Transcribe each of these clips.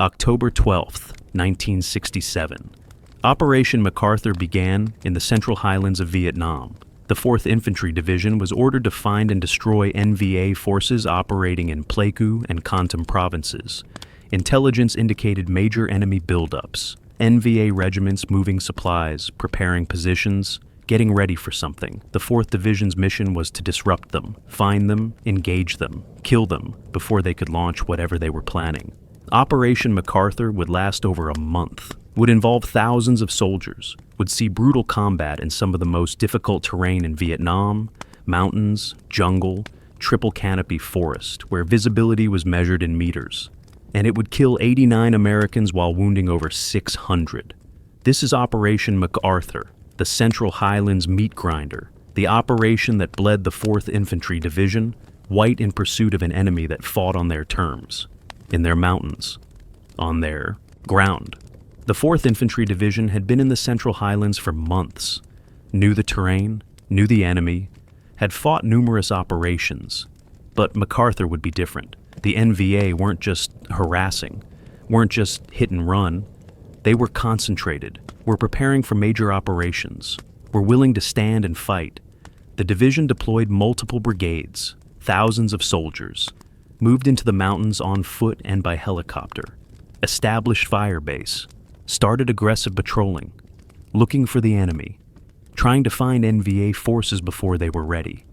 October 12th, 1967. Operation MacArthur began in the Central Highlands of Vietnam. The 4th Infantry Division was ordered to find and destroy NVA forces operating in Pleiku and Kontum provinces. Intelligence indicated major enemy buildups. NVA regiments moving supplies, preparing positions, getting ready for something. The 4th Division's mission was to disrupt them, find them, engage them, kill them before they could launch whatever they were planning. Operation MacArthur would last over a month, would involve thousands of soldiers, would see brutal combat in some of the most difficult terrain in Vietnam, mountains, jungle, triple canopy forest, where visibility was measured in meters. And it would kill 89 Americans while wounding over 600. This is Operation MacArthur, the Central Highlands Meatgrinder, the operation that bled the 4th Infantry Division, white in pursuit of an enemy that fought on their terms, in their mountains, on their ground. The 4th Infantry Division had been in the Central Highlands for months, knew the terrain, knew the enemy, had fought numerous operations. But MacArthur would be different. The NVA weren't just harassing, weren't just hit and run. They were concentrated, were preparing for major operations, were willing to stand and fight. The division deployed multiple brigades, thousands of soldiers, moved into the mountains on foot and by helicopter, established fire base, started aggressive patrolling, looking for the enemy, trying to find NVA forces before they were ready,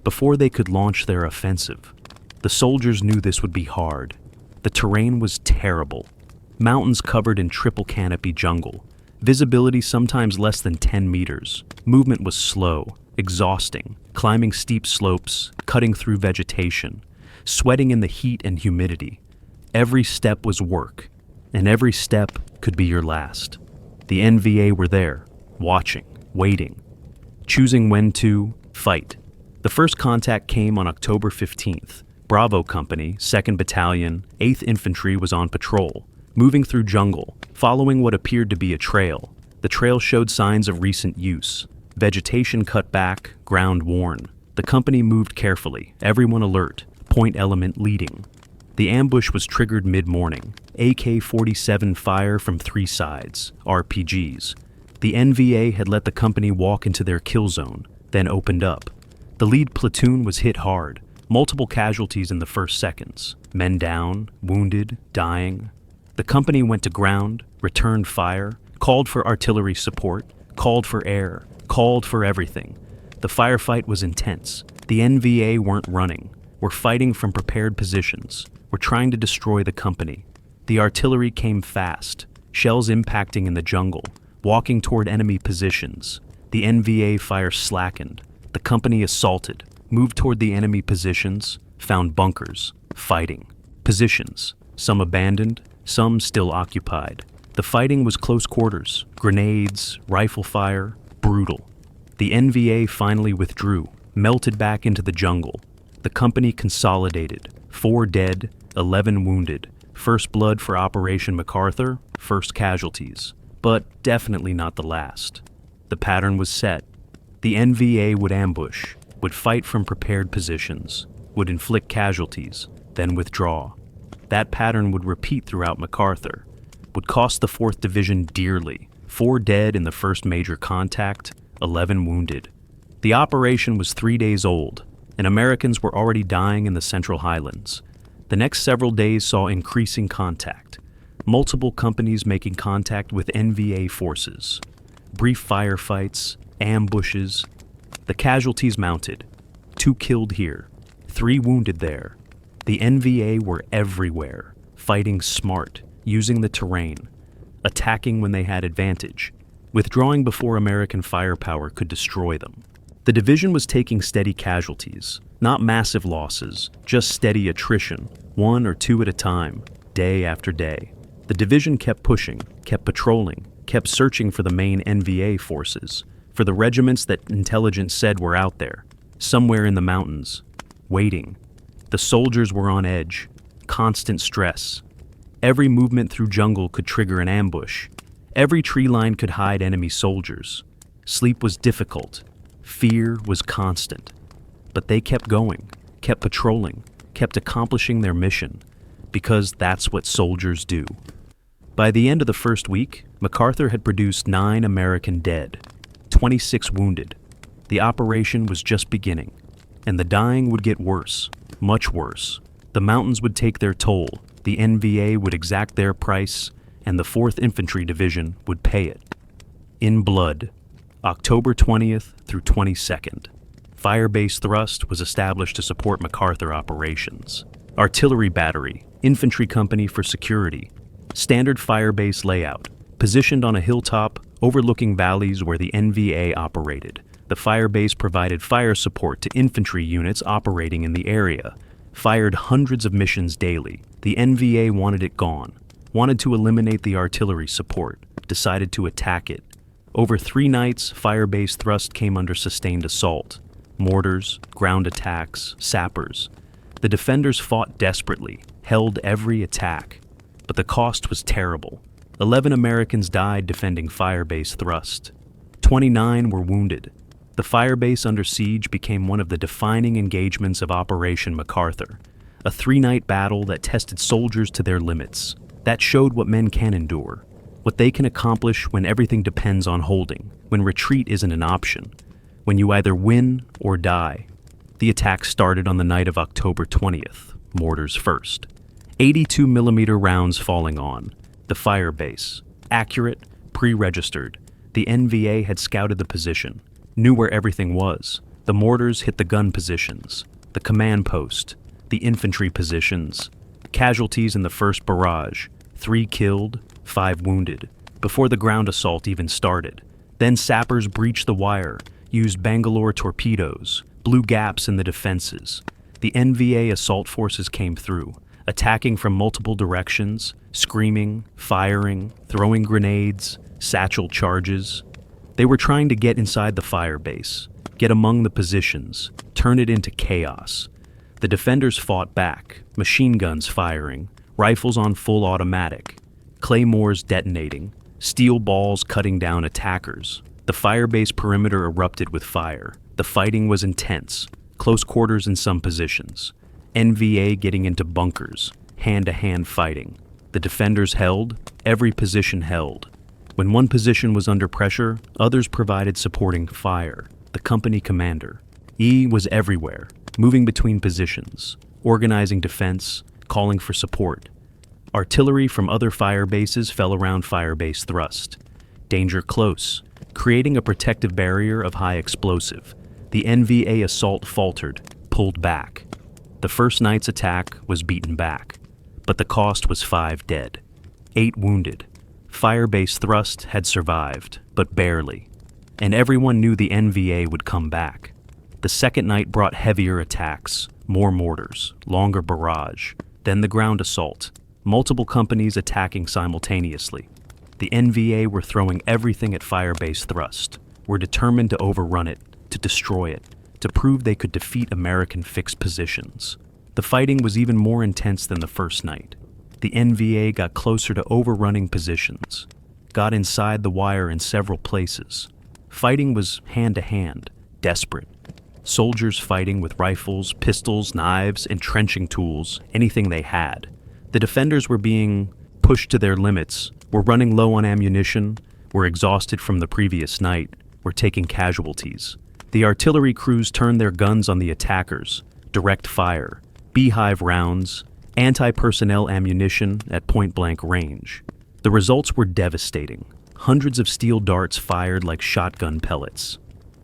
before they could launch their offensive. The soldiers knew this would be hard. The terrain was terrible. Mountains covered in triple canopy jungle, visibility sometimes less than 10 meters. Movement was slow, exhausting, climbing steep slopes, cutting through vegetation, sweating in the heat and humidity. Every step was work, and every step could be your last. The NVA were there, watching, waiting, choosing when to fight. The first contact came on October 15th. Bravo Company, 2nd Battalion, 8th Infantry was on patrol, moving through jungle, following what appeared to be a trail. The trail showed signs of recent use. Vegetation cut back, ground worn. The company moved carefully, everyone alert, point element leading. The ambush was triggered mid-morning. AK-47 fire from 3 sides, RPGs. The NVA had let the company walk into their kill zone, then opened up. The lead platoon was hit hard, multiple casualties in the first seconds. Men down, wounded, dying. The company went to ground, returned fire, called for artillery support, called for air, called for everything. The firefight was intense. The NVA weren't running. Were fighting from prepared positions, were trying to destroy the company. The artillery came fast, shells impacting in the jungle, walking toward enemy positions. The NVA fire slackened. The company assaulted, moved toward the enemy positions, found bunkers, fighting. Positions, some abandoned, some still occupied. The fighting was close quarters, grenades, rifle fire, brutal. The NVA finally withdrew, melted back into the jungle. The company consolidated, 4 dead, 11 wounded. First blood for Operation MacArthur, first casualties. But definitely not the last. The pattern was set. The NVA would ambush, would fight from prepared positions, would inflict casualties, then withdraw. That pattern would repeat throughout MacArthur, would cost the 4th Division dearly. 4 dead in the first major contact, 11 wounded. The operation was 3 days old, and Americans were already dying in the Central Highlands. The next several days saw increasing contact, multiple companies making contact with NVA forces, brief firefights, ambushes. The casualties mounted, 2 killed here, 3 wounded there. The NVA were everywhere, fighting smart, using the terrain, attacking when they had advantage, withdrawing before American firepower could destroy them. The division was taking steady casualties, not massive losses, just steady attrition, 1 or 2 at a time, day after day. The division kept pushing, kept patrolling, kept searching for the main NVA forces, for the regiments that intelligence said were out there, somewhere in the mountains, waiting. The soldiers were on edge, constant stress. Every movement through jungle could trigger an ambush. Every tree line could hide enemy soldiers. Sleep was difficult. Fear was constant. But they kept going, kept patrolling, kept accomplishing their mission. because that's what soldiers do. By the end of the first week, MacArthur had produced 9 American dead, 26 wounded. The operation was just beginning, and the dying would get worse, much worse. The mountains would take their toll, the NVA would exact their price, and the 4th Infantry Division would pay it. In blood, October 20th through 22nd. Fire-base thrust was established to support MacArthur operations. Artillery battery, infantry company for security. Standard fire-base layout, positioned on a hilltop overlooking valleys where the NVA operated. The fire-base provided fire support to infantry units operating in the area. Fired hundreds of missions daily. The NVA wanted it gone. Wanted to eliminate the artillery support. Decided to attack it. Over 3 nights, fire-base thrust came under sustained assault. Mortars, ground attacks, sappers. The defenders fought desperately, held every attack. But the cost was terrible. 11 Americans died defending fire-base thrust. 29 were wounded. The fire-base under siege became one of the defining engagements of Operation MacArthur, a 3-night battle that tested soldiers to their limits, that showed what men can endure, what they can accomplish when everything depends on holding, when retreat isn't an option, when you either win or die. The attack started on the night of October 20th, mortars first. 82mm rounds falling on. The fire base. Accurate, pre-registered. The NVA had scouted the position, knew where everything was. The mortars hit the gun positions, the command post, the infantry positions. Casualties in the first barrage. 3 killed, 5 wounded, before the ground assault even started. Then sappers breached the wire, used Bangalore torpedoes, blew gaps in the defenses. The NVA assault forces came through, attacking from multiple directions, screaming, firing, throwing grenades, satchel charges. They were trying to get inside the fire base, get among the positions, turn it into chaos. The defenders fought back, machine guns firing, rifles on full automatic, claymores detonating, steel balls cutting down attackers. The fire base perimeter erupted with fire. The fighting was intense, close quarters in some positions. NVA getting into bunkers, hand-to-hand fighting. The defenders held, every position held. When one position was under pressure, others provided supporting fire. The company commander. E was everywhere, moving between positions, organizing defense, calling for support. Artillery from other fire bases fell around fire base thrust. Danger close, creating a protective barrier of high explosive. The NVA assault faltered, pulled back. The first night's attack was beaten back, but the cost was 5 dead, 8 wounded. Fire-base thrust had survived, but barely, and everyone knew the NVA would come back. The second night brought heavier attacks, more mortars, longer barrage, then the ground assault, multiple companies attacking simultaneously. The NVA were throwing everything at fire-base thrust, were determined to overrun it, to destroy it, to prove they could defeat American fixed positions. The fighting was even more intense than the first night. The NVA got closer to overrunning positions, got inside the wire in several places. Fighting was hand-to-hand, desperate. Soldiers fighting with rifles, pistols, knives, entrenching tools, anything they had. The defenders were being pushed to their limits, were running low on ammunition, were exhausted from the previous night, were taking casualties. The artillery crews turned their guns on the attackers, direct fire, beehive rounds, anti-personnel ammunition at point-blank range. The results were devastating. Hundreds of steel darts fired like shotgun pellets,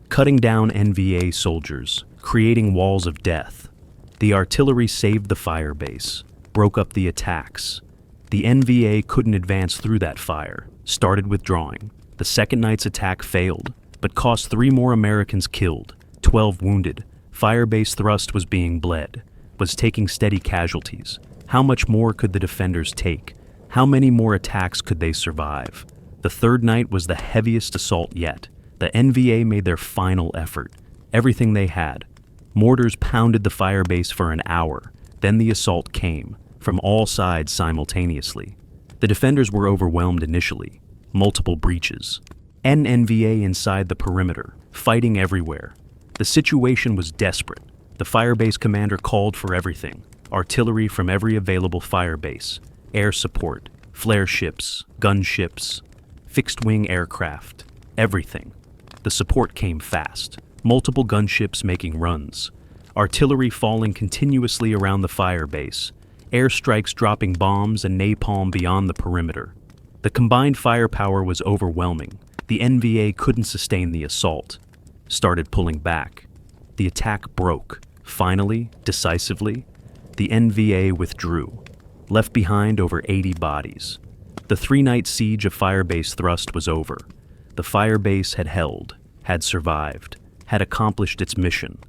cutting down NVA soldiers, creating walls of death. The artillery saved the fire base, broke up the attacks. The NVA couldn't advance through that fire, started withdrawing. The second night's attack failed, but cost 3 more Americans killed, 12 wounded. Fire-base thrust was being bled, was taking steady casualties. How much more could the defenders take? How many more attacks could they survive? The third night was the heaviest assault yet. The NVA made their final effort, everything they had. Mortars pounded the fire base for an hour. Then the assault came, from all sides simultaneously. The defenders were overwhelmed initially, multiple breaches. NVA inside the perimeter, fighting everywhere. The situation was desperate. The fire base commander called for everything. artillery from every available fire base, air support, flare ships, gunships, fixed-wing aircraft, everything. The support came fast, multiple gunships making runs, artillery falling continuously around the fire base, airstrikes dropping bombs and napalm beyond the perimeter. The combined firepower was overwhelming. The NVA couldn't sustain the assault. Started pulling back. The attack broke. Finally, decisively, the NVA withdrew, left behind over 80 bodies. The 3-night siege of Firebase Thrust was over. The Firebase had held, had survived, had accomplished its mission.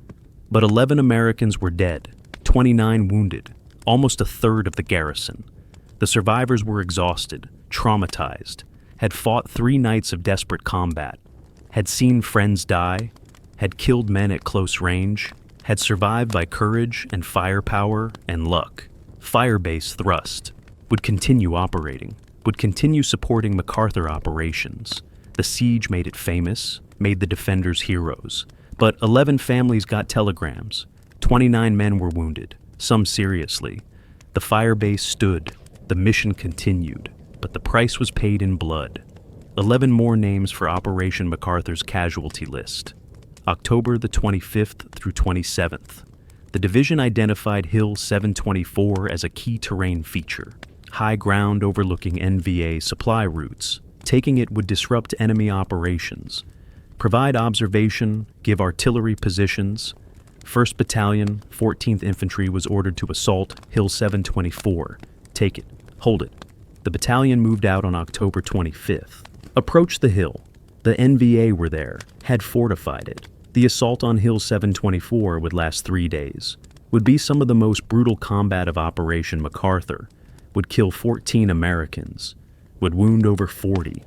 But 11 Americans were dead, 29 wounded, almost a third of the garrison. The survivors were exhausted, traumatized, had fought 3 nights of desperate combat, had seen friends die, had killed men at close range, had survived by courage and firepower and luck. Firebase Thrust would continue operating, would continue supporting MacArthur operations. The siege made it famous, made the defenders heroes. But 11 families got telegrams. 29 men were wounded, some seriously. The firebase stood. The mission continued, but the price was paid in blood. 11 more names for Operation MacArthur's casualty list. October the 25th through 27th. The division identified Hill 724 as a key terrain feature, high ground overlooking NVA supply routes. Taking it would disrupt enemy operations, provide observation, give artillery positions. 1st Battalion, 14th Infantry was ordered to assault Hill 724. Take it, hold it. The battalion moved out on October 25th. Approached the hill. The NVA were there, had fortified it. The assault on Hill 724 would last 3 days, would be some of the most brutal combat of Operation MacArthur, would kill 14 Americans, would wound over 40,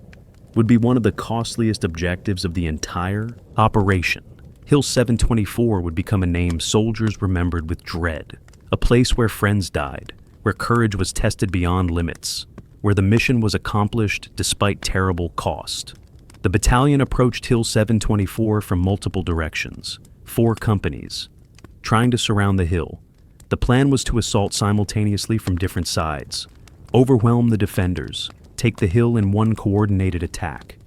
would be one of the costliest objectives of the entire operation. Hill 724 would become a name soldiers remembered with dread, a place where friends died, where courage was tested beyond limits, where the mission was accomplished despite terrible cost. The battalion approached Hill 724 from multiple directions, 4 companies, trying to surround the hill. The plan was to assault simultaneously from different sides, overwhelm the defenders, take the hill in one coordinated attack.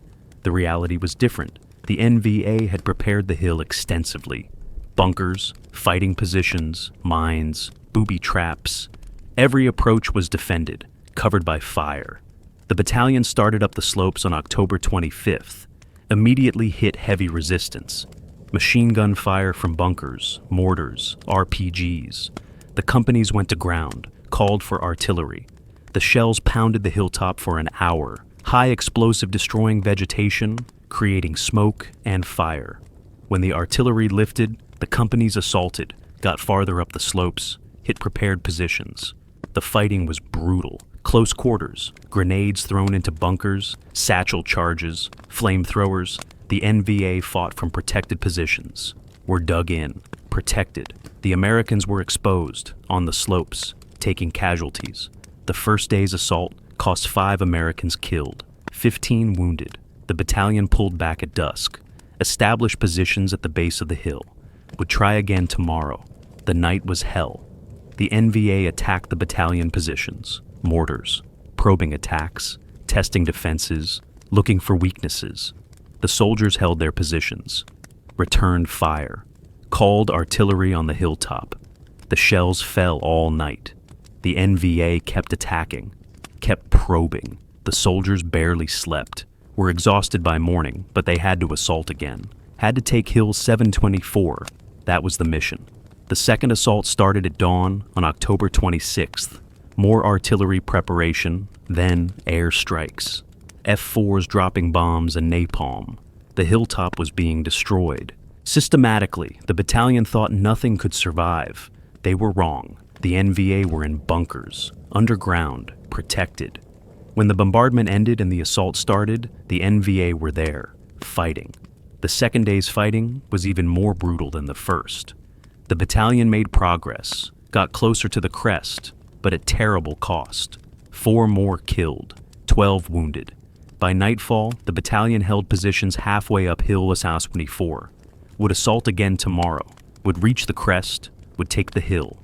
The reality was different. The NVA had prepared the hill extensively. Bunkers, fighting positions, mines, booby traps. Every approach was defended, covered by fire. The battalion started up the slopes on October 25th, immediately hit heavy resistance. Machine gun fire from bunkers, mortars, RPGs. The companies went to ground, called for artillery. The shells pounded the hilltop for an hour, high explosive destroying vegetation, creating smoke and fire. When the artillery lifted, the companies assaulted, got farther up the slopes, hit prepared positions. The fighting was brutal. Close quarters, grenades thrown into bunkers, satchel charges, flamethrowers. The NVA fought from protected positions, were dug in, protected. The Americans were exposed, on the slopes, taking casualties. The first day's assault cost 5 Americans killed, 15 wounded. The battalion pulled back at dusk, established positions at the base of the hill, would try again tomorrow. The night was hell. The NVA attacked the battalion positions. Mortars, probing attacks, testing defenses, looking for weaknesses. The soldiers held their positions, returned fire, called artillery on the hilltop. The shells fell all night. The NVA kept attacking, kept probing. The soldiers barely slept, were exhausted by morning, but they had to assault again. Had to take Hill 724. That was the mission. The second assault started at dawn on October 26th. More artillery preparation, then air strikes. F-4s dropping bombs and napalm. The hilltop was being destroyed. Systematically, the battalion thought nothing could survive. They were wrong. The NVA were in bunkers, underground, protected. When the bombardment ended and the assault started, the NVA were there, fighting. The second day's fighting was even more brutal than the first. The battalion made progress, got closer to the crest, but at terrible cost. 4 more killed, 12 wounded. By nightfall, the battalion held positions halfway up Hill 724, would assault again tomorrow, would reach the crest, would take the hill.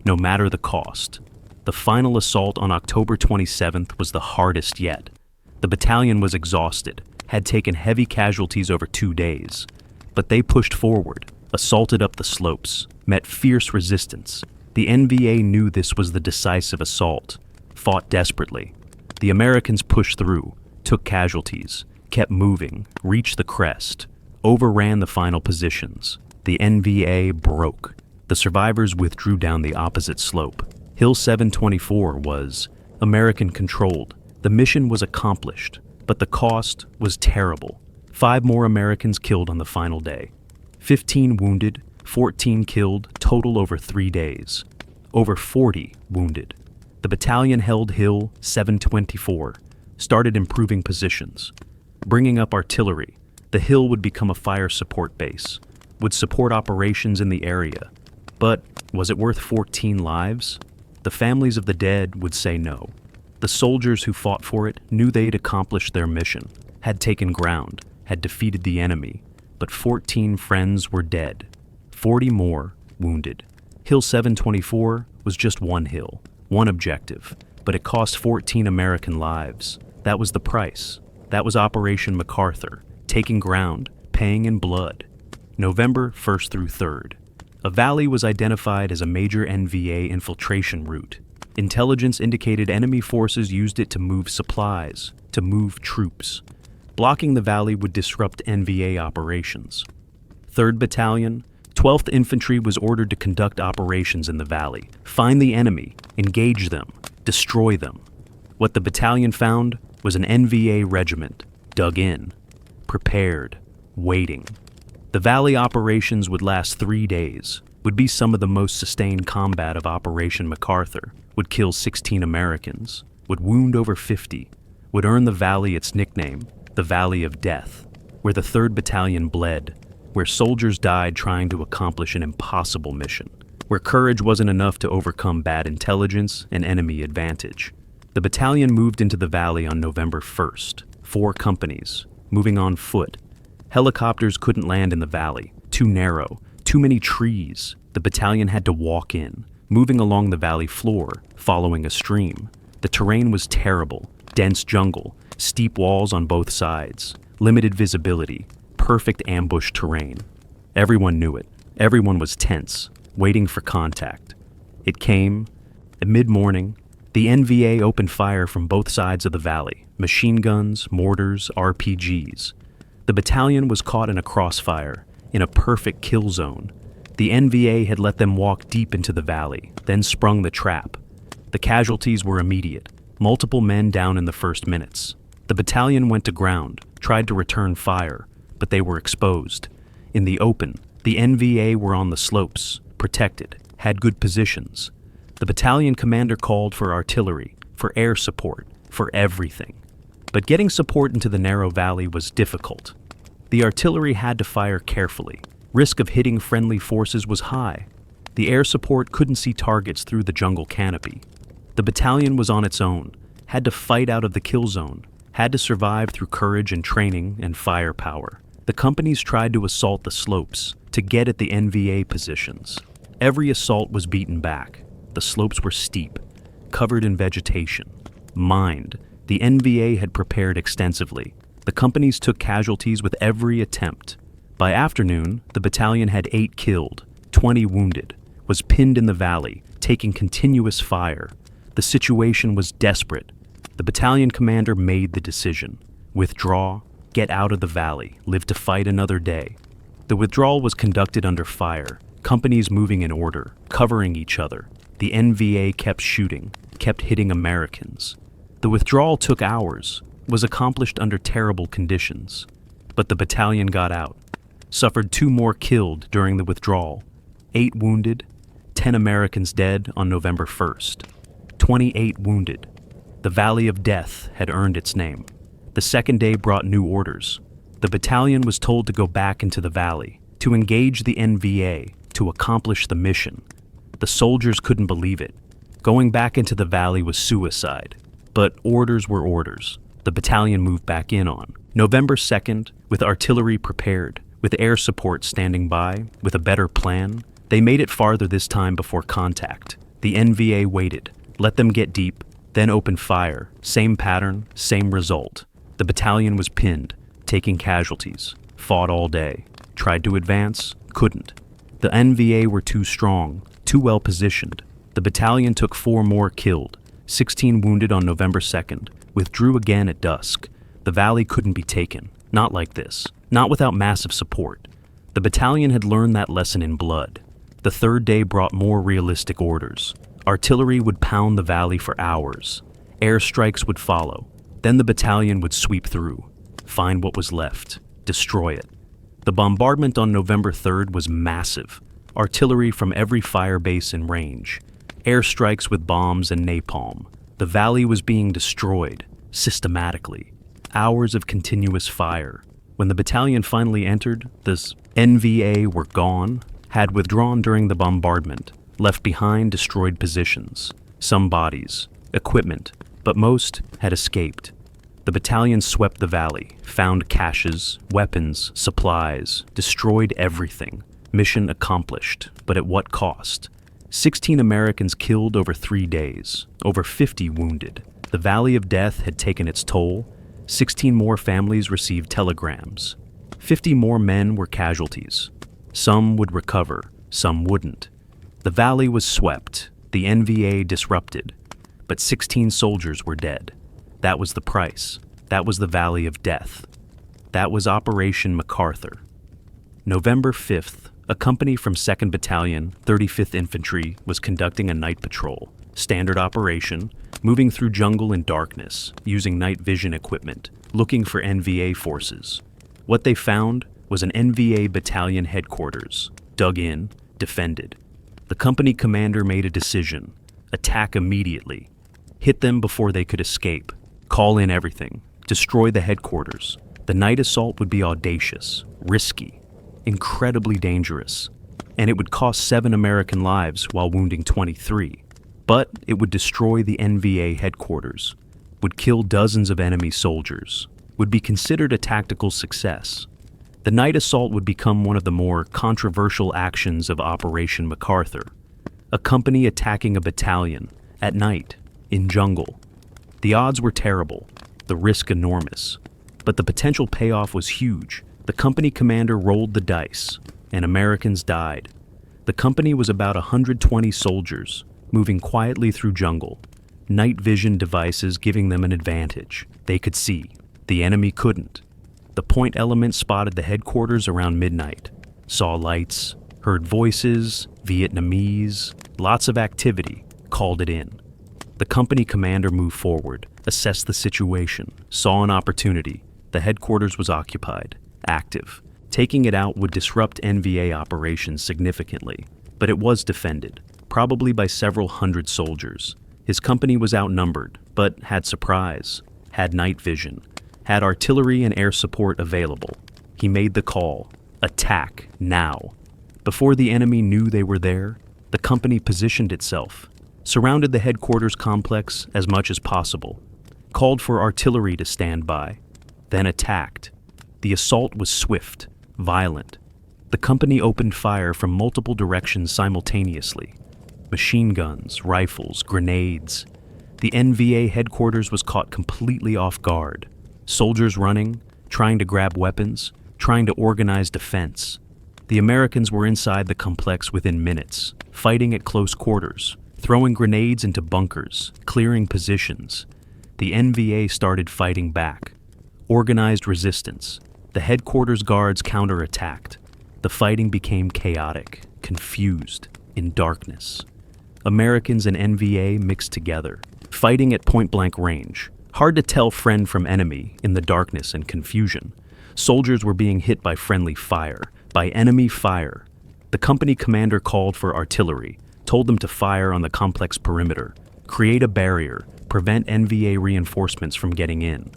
no matter the cost. The final assault on October 27th was the hardest yet. The battalion was exhausted, had taken heavy casualties over 2 days, but they pushed forward, assaulted up the slopes, met fierce resistance. The NVA knew this was the decisive assault, fought desperately. The Americans pushed through, took casualties, kept moving, reached the crest, overran the final positions. The NVA broke. The survivors withdrew down the opposite slope. Hill 724 was American-controlled. The mission was accomplished, but the cost was terrible. 5 more Americans killed on the final day. 15 wounded, 14 killed, total over 3 days. Over 40 wounded. The battalion held Hill 724, started improving positions, bringing up artillery. The hill would become a fire support base, would support operations in the area. But was it worth 14 lives? The families of the dead would say no. The soldiers who fought for it knew they'd accomplished their mission, had taken ground, had defeated the enemy, but 14 friends were dead, 40 more wounded. Hill 724 was just one hill, one objective, but it cost 14 American lives. That was the price. That was Operation MacArthur, taking ground, paying in blood. November 1st through 3rd. A valley was identified as a major NVA infiltration route. Intelligence indicated enemy forces used it to move supplies, to move troops. Blocking the valley would disrupt NVA operations. 3rd Battalion, 12th Infantry was ordered to conduct operations in the valley, find the enemy, engage them, destroy them. What the battalion found was an NVA regiment, dug in, prepared, waiting. The valley operations would last 3 days, would be some of the most sustained combat of Operation MacArthur, would kill 16 Americans, would wound over 50, would earn the valley its nickname, the Valley of Death, where the 3rd Battalion bled, where soldiers died trying to accomplish an impossible mission, where courage wasn't enough to overcome bad intelligence and enemy advantage. The battalion moved into the valley on November 1st, 4 companies, moving on foot. Helicopters couldn't land in the valley, too narrow, too many trees. The battalion had to walk in, moving along the valley floor, following a stream. The terrain was terrible, dense jungle, steep walls on both sides, limited visibility, perfect ambush terrain. Everyone knew it. Everyone was tense, waiting for contact. It came. At mid-morning, the NVA opened fire from both sides of the valley, machine guns, mortars, RPGs. The battalion was caught in a crossfire, in a perfect kill zone. The NVA had let them walk deep into the valley, then sprung the trap. The casualties were immediate, multiple men down in the first minutes. The battalion went to ground, tried to return fire, but they were exposed. In the open, the NVA were on the slopes, protected, had good positions. The battalion commander called for artillery, for air support, for everything. But getting support into the narrow valley was difficult. The artillery had to fire carefully. Risk of hitting friendly forces was high. The air support couldn't see targets through the jungle canopy. The battalion was on its own, had to fight out of the kill zone, had to survive through courage and training and firepower. The companies tried to assault the slopes, to get at the NVA positions. Every assault was beaten back. The slopes were steep, covered in vegetation. Mined, the NVA had prepared extensively. The companies took casualties with every attempt. By afternoon, the battalion had 8 killed, 20 wounded, was pinned in the valley, taking continuous fire. The situation was desperate. The battalion commander made the decision. Withdraw, get out of the valley, live to fight another day. The withdrawal was conducted under fire, companies moving in order, covering each other. The NVA kept shooting, kept hitting Americans. The withdrawal took hours, was accomplished under terrible conditions. But the battalion got out, suffered 2 more killed during the withdrawal, 8 wounded, 10 Americans dead on November 1st, 28 wounded. The Valley of Death had earned its name. The second day brought new orders. The battalion was told to go back into the valley, to engage the NVA, to accomplish the mission. The soldiers couldn't believe it. Going back into the valley was suicide. But orders were orders. The battalion moved back in on November 2nd, with artillery prepared, with air support standing by, with a better plan. They made it farther this time before contact. The NVA waited, let them get deep, then opened fire. Same pattern, same result. The battalion was pinned, taking casualties, fought all day, tried to advance, couldn't. The NVA were too strong, too well positioned. The battalion took 4 more killed, 16 wounded on November 2nd, withdrew again at dusk. The valley couldn't be taken, not like this, not without massive support. The battalion had learned that lesson in blood. The third day brought more realistic orders. Artillery would pound the valley for hours. Airstrikes would follow. Then the battalion would sweep through, find what was left, destroy it. The bombardment on November 3rd was massive. Artillery from every fire base in range. Airstrikes with bombs and napalm. The valley was being destroyed, systematically. Hours of continuous fire. When the battalion finally entered, the NVA were gone, had withdrawn during the bombardment, left behind destroyed positions, some bodies, equipment, but most had escaped. The battalion swept the valley, found caches, weapons, supplies, destroyed everything. Mission accomplished, but at what cost? 16 Americans killed over 3 days, over 50 wounded. The Valley of Death had taken its toll. 16 more families received telegrams. 50 more men were casualties. Some would recover, some wouldn't. The valley was swept, the NVA disrupted, but 16 soldiers were dead. That was the price. That was the Valley of Death. That was Operation MacArthur. November 5th, a company from 2nd Battalion, 35th Infantry was conducting a night patrol, standard operation, moving through jungle in darkness, using night vision equipment, looking for NVA forces. What they found was an NVA battalion headquarters, dug in, defended. The company commander made a decision: attack immediately, hit them before they could escape, call in everything, destroy the headquarters. The night assault would be audacious, risky, incredibly dangerous, and it would cost 7 American lives while wounding 23. But it would destroy the NVA headquarters, would kill dozens of enemy soldiers, would be considered a tactical success. The night assault would become one of the more controversial actions of Operation MacArthur. A company attacking a battalion, at night, in jungle. The odds were terrible, the risk enormous, but the potential payoff was huge. The company commander rolled the dice, and Americans died. The company was about 120 soldiers, moving quietly through jungle, night vision devices giving them an advantage. They could see. The enemy couldn't. The point element spotted the headquarters around midnight, saw lights, heard voices, Vietnamese, lots of activity, called it in. The company commander moved forward, assessed the situation, saw an opportunity. The headquarters was occupied, active. Taking it out would disrupt NVA operations significantly, but it was defended, probably by several hundred soldiers. His company was outnumbered, but had surprise, had night vision, had artillery and air support available. He made the call: attack now. Before the enemy knew they were there, the company positioned itself, surrounded the headquarters complex as much as possible, called for artillery to stand by, then attacked. The assault was swift, violent. The company opened fire from multiple directions simultaneously. Machine guns, rifles, grenades. The NVA headquarters was caught completely off guard. Soldiers running, trying to grab weapons, trying to organize defense. The Americans were inside the complex within minutes, fighting at close quarters, throwing grenades into bunkers, clearing positions. The NVA started fighting back. Organized resistance. The headquarters guards counterattacked. The fighting became chaotic, confused, in darkness. Americans and NVA mixed together, fighting at point-blank range. Hard to tell friend from enemy in the darkness and confusion. Soldiers were being hit by friendly fire, by enemy fire. The company commander called for artillery, told them to fire on the complex perimeter, create a barrier, prevent NVA reinforcements from getting in.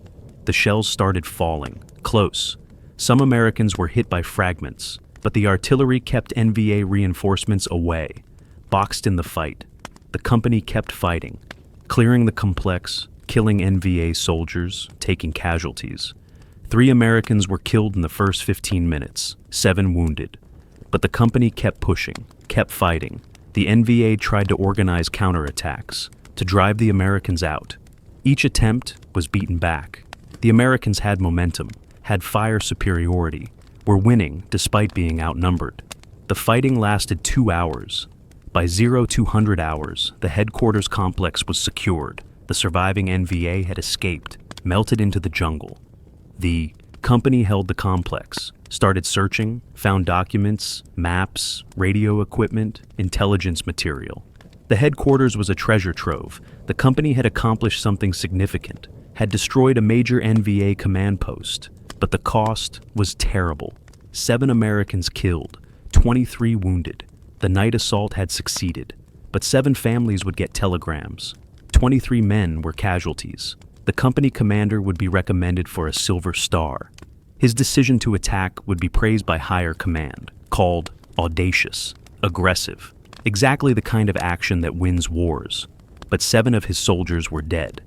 The shells started falling, close. Some Americans were hit by fragments, but the artillery kept NVA reinforcements away, boxed in the fight. The company kept fighting, clearing the complex, killing NVA soldiers, taking casualties. 3 Americans were killed in the first 15 minutes, 7 wounded. But the company kept pushing, kept fighting. The NVA tried to organize counterattacks to drive the Americans out. Each attempt was beaten back. The Americans had momentum, had fire superiority, were winning despite being outnumbered. The fighting lasted 2 hours. By 0200 hours, the headquarters complex was secured. The surviving NVA had escaped, melted into the jungle. The company held the complex, started searching, found documents, maps, radio equipment, intelligence material. The headquarters was a treasure trove. The company had accomplished something significant, had destroyed a major NVA command post, but the cost was terrible. 7 Americans killed, 23 wounded. The night assault had succeeded, but 7 families would get telegrams. 23 men were casualties. The company commander would be recommended for a Silver Star. His decision to attack would be praised by higher command, called audacious, aggressive, exactly the kind of action that wins wars. But 7 of his soldiers were dead,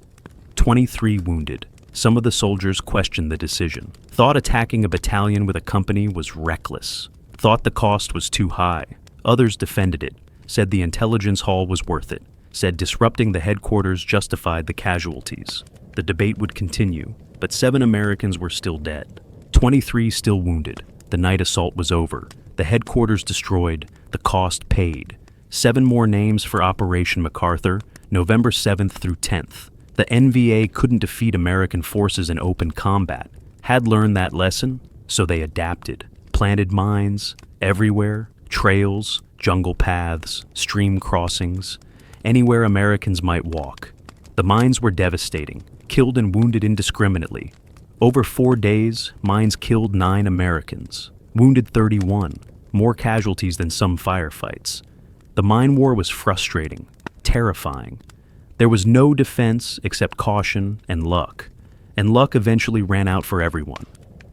23 wounded. Some of the soldiers questioned the decision, thought attacking a battalion with a company was reckless, thought the cost was too high. Others defended it, said the intelligence haul was worth it, said disrupting the headquarters justified the casualties. The debate would continue, but 7 Americans were still dead, 23 still wounded. The night assault was over, the headquarters destroyed, the cost paid. 7 more names for Operation MacArthur, November 7th through 10th. The NVA couldn't defeat American forces in open combat, had learned that lesson, so they adapted, planted mines everywhere, trails, jungle paths, stream crossings, anywhere Americans might walk. The mines were devastating, killed and wounded indiscriminately. Over 4 days, mines killed 9 Americans, wounded 31, more casualties than some firefights. The mine war was frustrating, terrifying. There was no defense except caution and luck eventually ran out for everyone.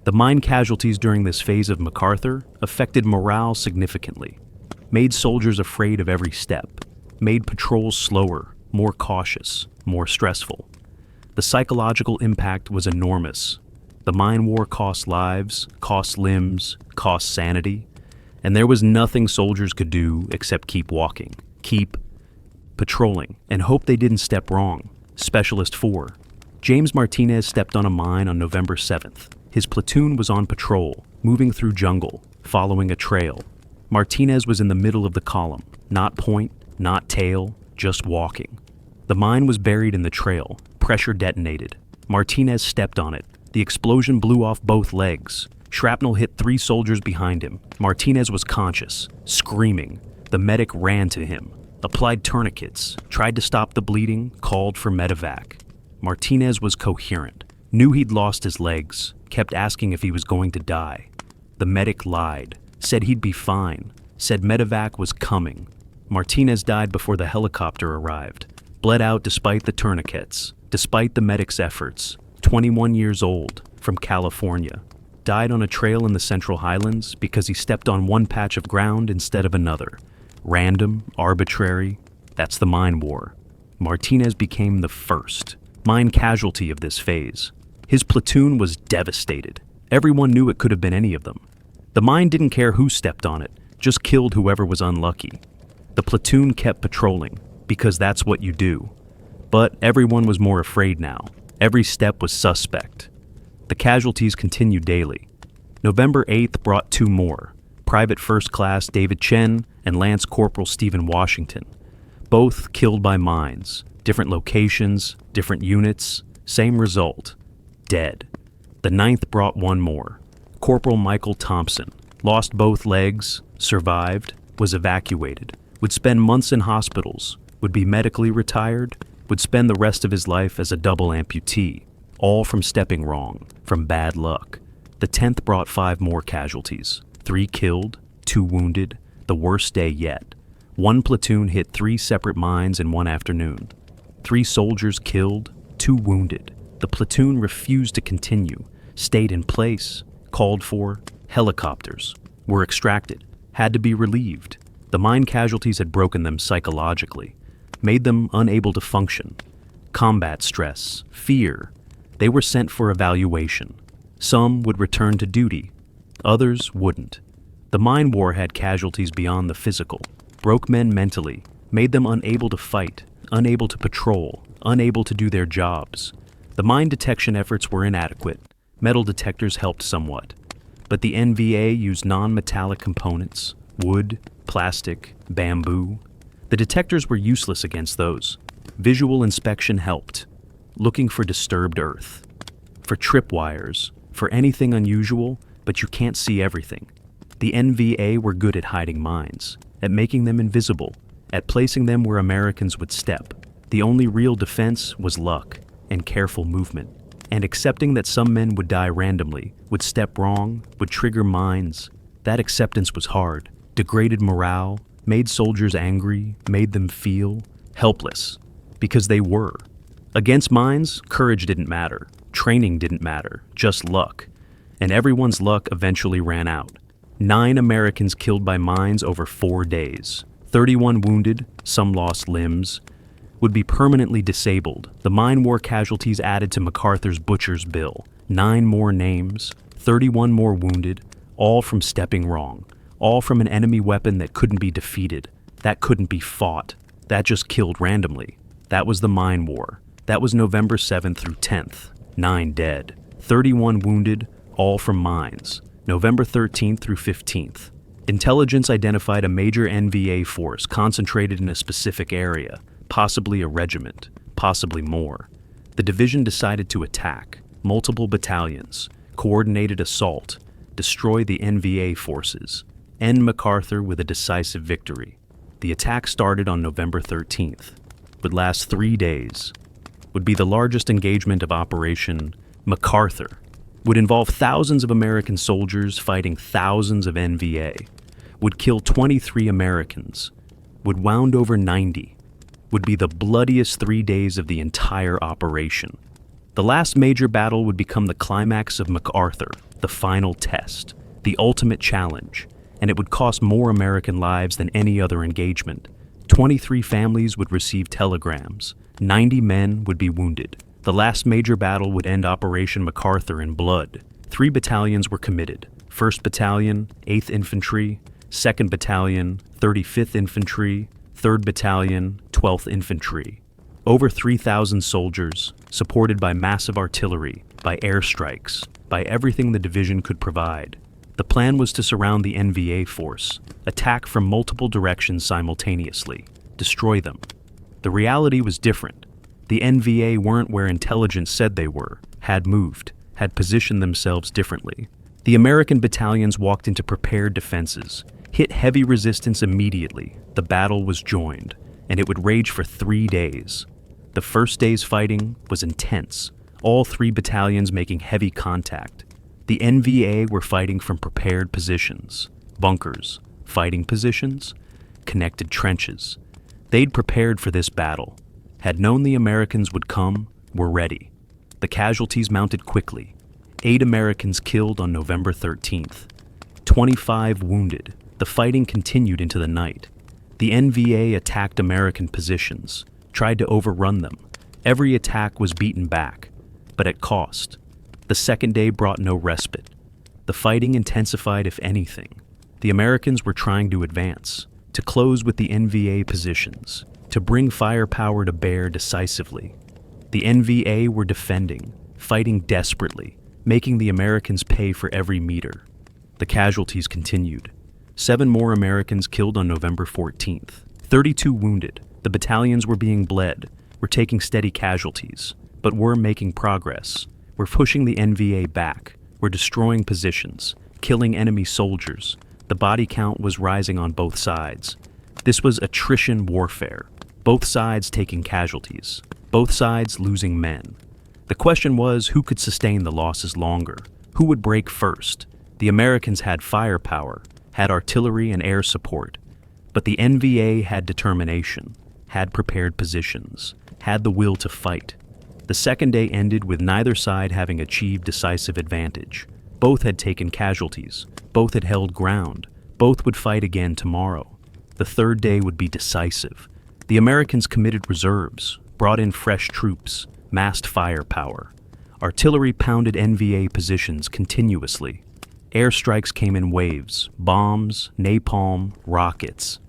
The mine casualties during this phase of MacArthur affected morale significantly, made soldiers afraid of every step, made patrols slower, more cautious, more stressful. The psychological impact was enormous. The mine war cost lives, cost limbs, cost sanity, and there was nothing soldiers could do except keep walking, keep patrolling, and hope they didn't step wrong. Specialist 4. James Martinez stepped on a mine on November 7th. His platoon was on patrol, moving through jungle, following a trail. Martinez was in the middle of the column, not point, not tail, just walking. The mine was buried in the trail. Pressure detonated. Martinez stepped on it. The explosion blew off both legs. Shrapnel hit 3 soldiers behind him. Martinez was conscious, screaming. The medic ran to him, applied tourniquets, tried to stop the bleeding, called for medevac. Martinez was coherent, knew he'd lost his legs, kept asking if he was going to die. The medic lied, said he'd be fine, said medevac was coming. Martinez died before the helicopter arrived, bled out despite the tourniquets, despite the medic's efforts. 21 years old, from California. Died on a trail in the Central Highlands because he stepped on one patch of ground instead of another. Random, arbitrary, that's the mine war. Martinez became the first mine casualty of this phase. His platoon was devastated. Everyone knew it could have been any of them. The mine didn't care who stepped on it, just killed whoever was unlucky. The platoon kept patrolling, because that's what you do. But everyone was more afraid now. Every step was suspect. The casualties continued daily. November 8th brought 2 more, Private First Class David Chen and Lance Corporal Stephen Washington, both killed by mines, different locations, different units, same result, dead. The 9th brought 1 more, Corporal Michael Thompson, lost both legs, survived, was evacuated, would spend months in hospitals, would be medically retired, would spend the rest of his life as a double amputee, all from stepping wrong, from bad luck. The 10th brought 5 more casualties, 3 killed, 2 wounded, the worst day yet. 1 platoon hit 3 separate mines in one afternoon. 3 soldiers killed, 2 wounded. The platoon refused to continue, stayed in place, called for helicopters, were extracted, had to be relieved. The mine casualties had broken them psychologically, made them unable to function. Combat stress, fear. They were sent for evaluation. Some would return to duty. Others wouldn't. The mine war had casualties beyond the physical. broke men mentally, made them unable to fight, unable to patrol, unable to do their jobs. The mine detection efforts were inadequate. Metal detectors helped somewhat. But the NVA used non-metallic components, wood, plastic, bamboo. The detectors were useless against those. Visual inspection helped, looking for disturbed earth, for tripwires, for anything unusual, but you can't see everything. The NVA were good at hiding mines, at making them invisible, at placing them where Americans would step. The only real defense was luck and careful movement, and accepting that some men would die randomly, would step wrong, would trigger mines. That acceptance was hard, degraded morale, made soldiers angry, made them feel helpless, because they were. Against mines, courage didn't matter, training didn't matter, just luck. And everyone's luck eventually ran out. 9 Americans killed by mines over 4 days. 31 wounded, some lost limbs, would be permanently disabled. The mine war casualties added to MacArthur's butcher's bill. 9 more names, 31 more wounded, all from stepping wrong, all from an enemy weapon that couldn't be defeated, that couldn't be fought, that just killed randomly. That was the mine war. That was November 7th through 10th. 9 dead, 31 wounded, all from mines. November 13th through 15th. Intelligence identified a major NVA force concentrated in a specific area, possibly a regiment, possibly more. The division decided to attack, multiple battalions, coordinated assault, destroy the NVA forces, end MacArthur with a decisive victory. The attack started on November 13th, would last 3 days, would be the largest engagement of Operation MacArthur, would involve thousands of American soldiers fighting thousands of NVA, would kill 23 Americans, would wound over 90, would be the bloodiest 3 days of the entire operation. The last major battle would become the climax of MacArthur, the final test, the ultimate challenge, and it would cost more American lives than any other engagement. 23 families would receive telegrams. 90 men would be wounded. The last major battle would end Operation MacArthur in blood. 3 battalions were committed. 1st Battalion, 8th Infantry, 2nd Battalion, 35th Infantry, 3rd Battalion, 12th Infantry. Over 3,000 soldiers, supported by massive artillery, by airstrikes, by everything the division could provide. The plan was to surround the NVA force, attack from multiple directions simultaneously, destroy them. The reality was different. The NVA weren't where intelligence said they were, had moved, had positioned themselves differently. The American battalions walked into prepared defenses, hit heavy resistance immediately. The battle was joined, and it would rage for 3 days. The first day's fighting was intense, all 3 battalions making heavy contact. The NVA were fighting from prepared positions, bunkers, fighting positions, connected trenches. They'd prepared for this battle, had known the Americans would come, were ready. The casualties mounted quickly. 8 Americans killed on November 13th, 25 wounded. The fighting continued into the night. The NVA attacked American positions, tried to overrun them. Every attack was beaten back, but at cost. The second day brought no respite. The fighting intensified, if anything. The Americans were trying to advance, to close with the NVA positions, to bring firepower to bear decisively. The NVA were defending, fighting desperately, making the Americans pay for every meter. The casualties continued. 7 more Americans killed on November 14th. 32 wounded. The battalions were being bled, were taking steady casualties, but were making progress. We're pushing the NVA back. We're destroying positions, killing enemy soldiers. The body count was rising on both sides. This was attrition warfare. Both sides taking casualties. Both sides losing men. The question was, who could sustain the losses longer? Who would break first? The Americans had firepower, had artillery and air support, but the NVA had determination, had prepared positions, had the will to fight. The second day ended with neither side having achieved decisive advantage. Both had taken casualties, both had held ground, both would fight again tomorrow. The third day would be decisive. The Americans committed reserves, brought in fresh troops, massed firepower. Artillery pounded NVA positions continuously. Airstrikes came in waves, bombs, napalm, rockets.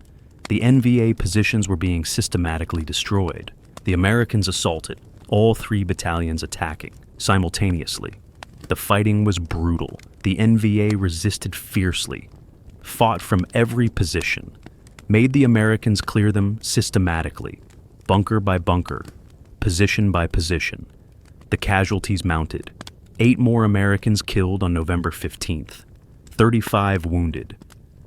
The NVA positions were being systematically destroyed. The Americans assaulted, all 3 battalions attacking simultaneously. The fighting was brutal. The NVA resisted fiercely, fought from every position, made the Americans clear them systematically, bunker by bunker, position by position. The casualties mounted. 8 more Americans killed on November 15th, 35 wounded.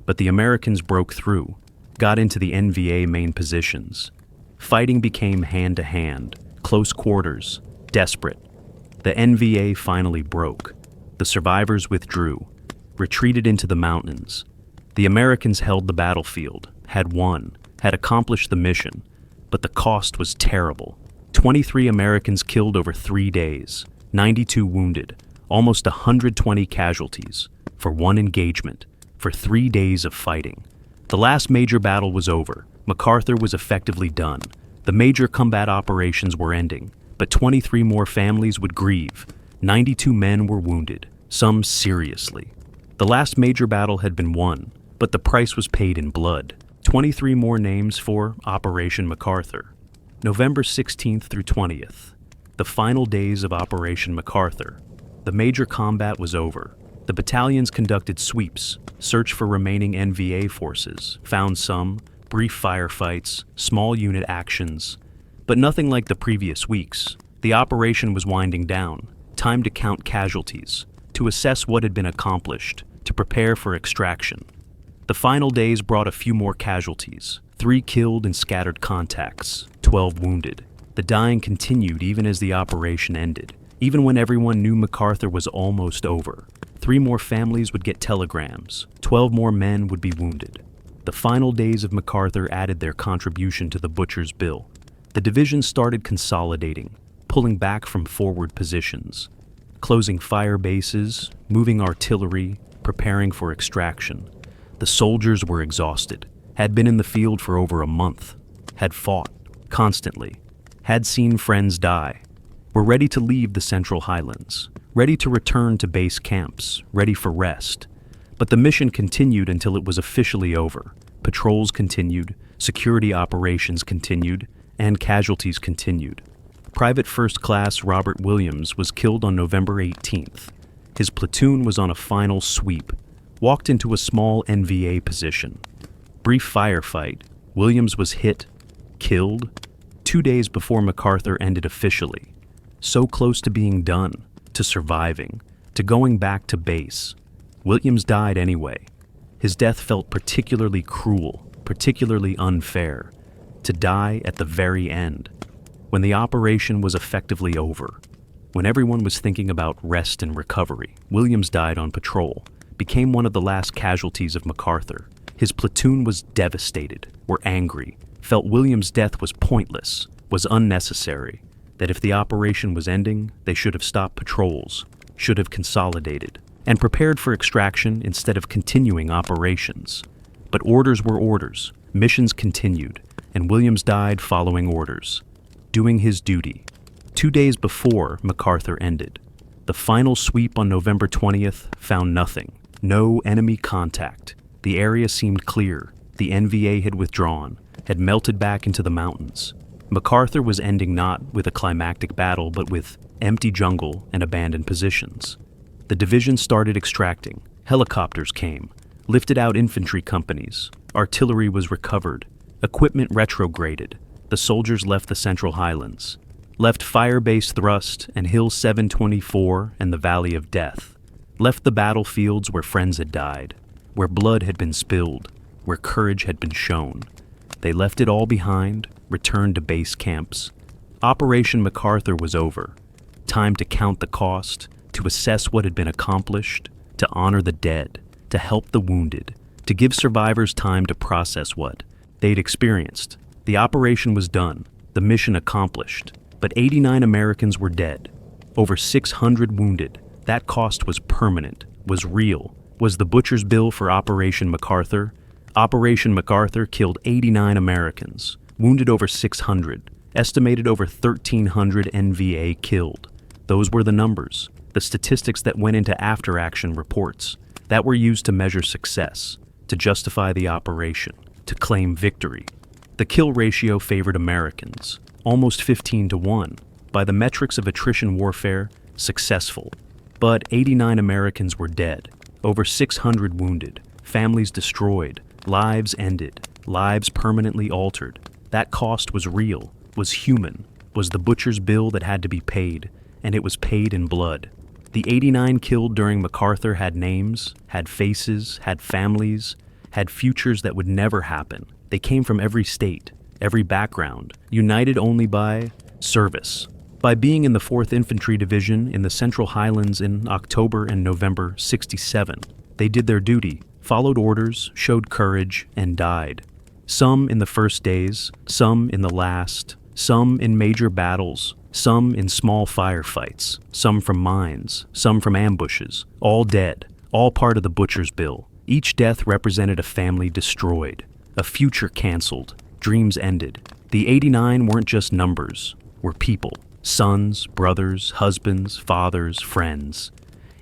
But the Americans broke through, got into the NVA main positions. Fighting became hand-to-hand, close quarters, desperate. The NVA finally broke. The survivors withdrew, retreated into the mountains. The Americans held the battlefield, had won, had accomplished the mission, but the cost was terrible. 23 Americans killed over 3 days, 92 wounded, almost 120 casualties, for 1 engagement, for 3 days of fighting. The last major battle was over. MacArthur was effectively done. The major combat operations were ending, but 23 more families would grieve. 92 men were wounded, some seriously. The last major battle had been won, but the price was paid in blood. 23 more names for Operation MacArthur. November 16th through 20th, the final days of Operation MacArthur. The major combat was over. The battalions conducted sweeps, searched for remaining NVA forces, found some, brief firefights, small unit actions, but nothing like the previous weeks. The operation was winding down. Time to count casualties, to assess what had been accomplished, to prepare for extraction. The final days brought a few more casualties, 3 killed and scattered contacts, 12 wounded. The dying continued even as the operation ended, even when everyone knew MacArthur was almost over. 3 more families would get telegrams, 12 more men would be wounded. The final days of MacArthur added their contribution to the butcher's bill. The division started consolidating, pulling back from forward positions, closing fire bases, moving artillery, preparing for extraction. The soldiers were exhausted, had been in the field for over a month, had fought constantly, had seen friends die, were ready to leave the Central Highlands, ready to return to base camps, ready for rest. But the mission continued until it was officially over. Patrols continued, security operations continued, and casualties continued. Private First Class Robert Williams was killed on November 18th. His platoon was on a final sweep, walked into a small NVA position. Brief firefight, Williams was hit, killed, 2 days before MacArthur ended officially. So close to being done, to surviving, to going back to base. Williams died anyway. His death felt particularly cruel, particularly unfair. To die at the very end, when the operation was effectively over. When everyone was thinking about rest and recovery, Williams died on patrol, became one of the last casualties of MacArthur. His platoon was devastated, were angry, felt Williams' death was pointless, was unnecessary, that if the operation was ending, they should have stopped patrols, should have consolidated, and prepared for extraction instead of continuing operations. But orders were orders, missions continued, and Williams died following orders, doing his duty. 2 days before MacArthur ended, the final sweep on November 20th found nothing, no enemy contact. The area seemed clear, the NVA had withdrawn, had melted back into the mountains. MacArthur was ending not with a climactic battle, but with empty jungle and abandoned positions. The division started extracting. Helicopters came, lifted out infantry companies. Artillery was recovered. Equipment retrograded. The soldiers left the Central Highlands, left Fire Base Thrust and Hill 724 and the Valley of Death, left the battlefields where friends had died, where blood had been spilled, where courage had been shown. They left it all behind, returned to base camps. Operation MacArthur was over. Time to count the cost, to assess what had been accomplished, to honor the dead, to help the wounded, to give survivors time to process what they'd experienced. The operation was done, the mission accomplished, but 89 Americans were dead, over 600 wounded. That cost was permanent, was real, was the butcher's bill for Operation MacArthur. Operation MacArthur killed 89 Americans, wounded over 600, estimated over 1,300 NVA killed. Those were the numbers, the statistics that went into after-action reports, that were used to measure success, to justify the operation. to claim victory. The kill ratio favored Americans, almost 15-1. By the metrics of attrition warfare, successful. But 89 Americans were dead, over 600 wounded, families destroyed, lives ended, lives permanently altered. That cost was real, was human, was the butcher's bill that had to be paid, and it was paid in blood. The 89 killed during MacArthur had names, had faces, had families, had futures that would never happen. They came from every state, every background, united only by service. By being in the 4th Infantry Division in the Central Highlands in October and November '67, they did their duty, followed orders, showed courage, and died. Some in the first days, some in the last, some in major battles, some in small firefights, some from mines, some from ambushes, all dead, all part of the butcher's bill. Each death represented a family destroyed, a future canceled, dreams ended. The 89 weren't just numbers, were people. Sons, brothers, husbands, fathers, friends.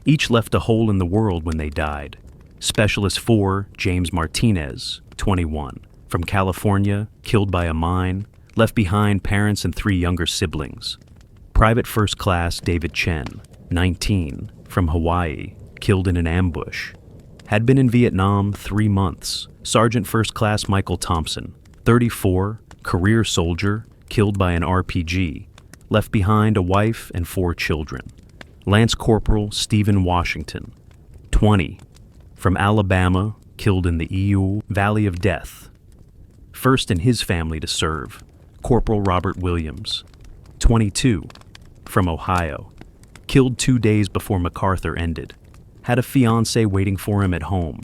Each left a hole in the world when they died. Specialist 4, James Martinez, 21, from California, killed by a mine, left behind parents and 3 younger siblings. Private First Class David Chen, 19, from Hawaii, killed in an ambush. Had been in Vietnam 3 months. Sergeant First Class Michael Thompson, 34, career soldier, killed by an RPG. Left behind a wife and 4 children. Lance Corporal Stephen Washington, 20, from Alabama, killed in the EU Valley of Death. First in his family to serve, Corporal Robert Williams, 22, from Ohio, killed 2 days before MacArthur ended. Had a fiancé waiting for him at home.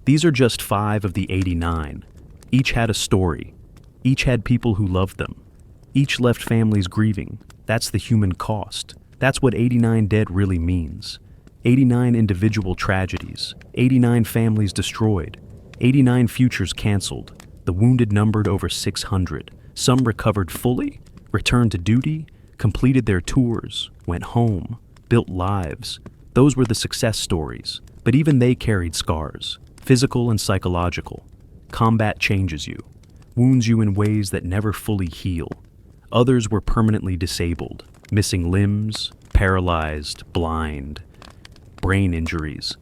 These are just 5 of the 89. Each had a story. Each had people who loved them. Each left families grieving. That's the human cost. That's what 89 dead really means. 89 individual tragedies. 89 families destroyed. 89 futures canceled. The wounded numbered over 600. Some recovered fully, returned to duty, completed their tours, went home, built lives. Those were the success stories. But even they carried scars, physical and psychological. Combat changes you, wounds you in ways that never fully heal. Others were permanently disabled, missing limbs, paralyzed, blind, brain injuries.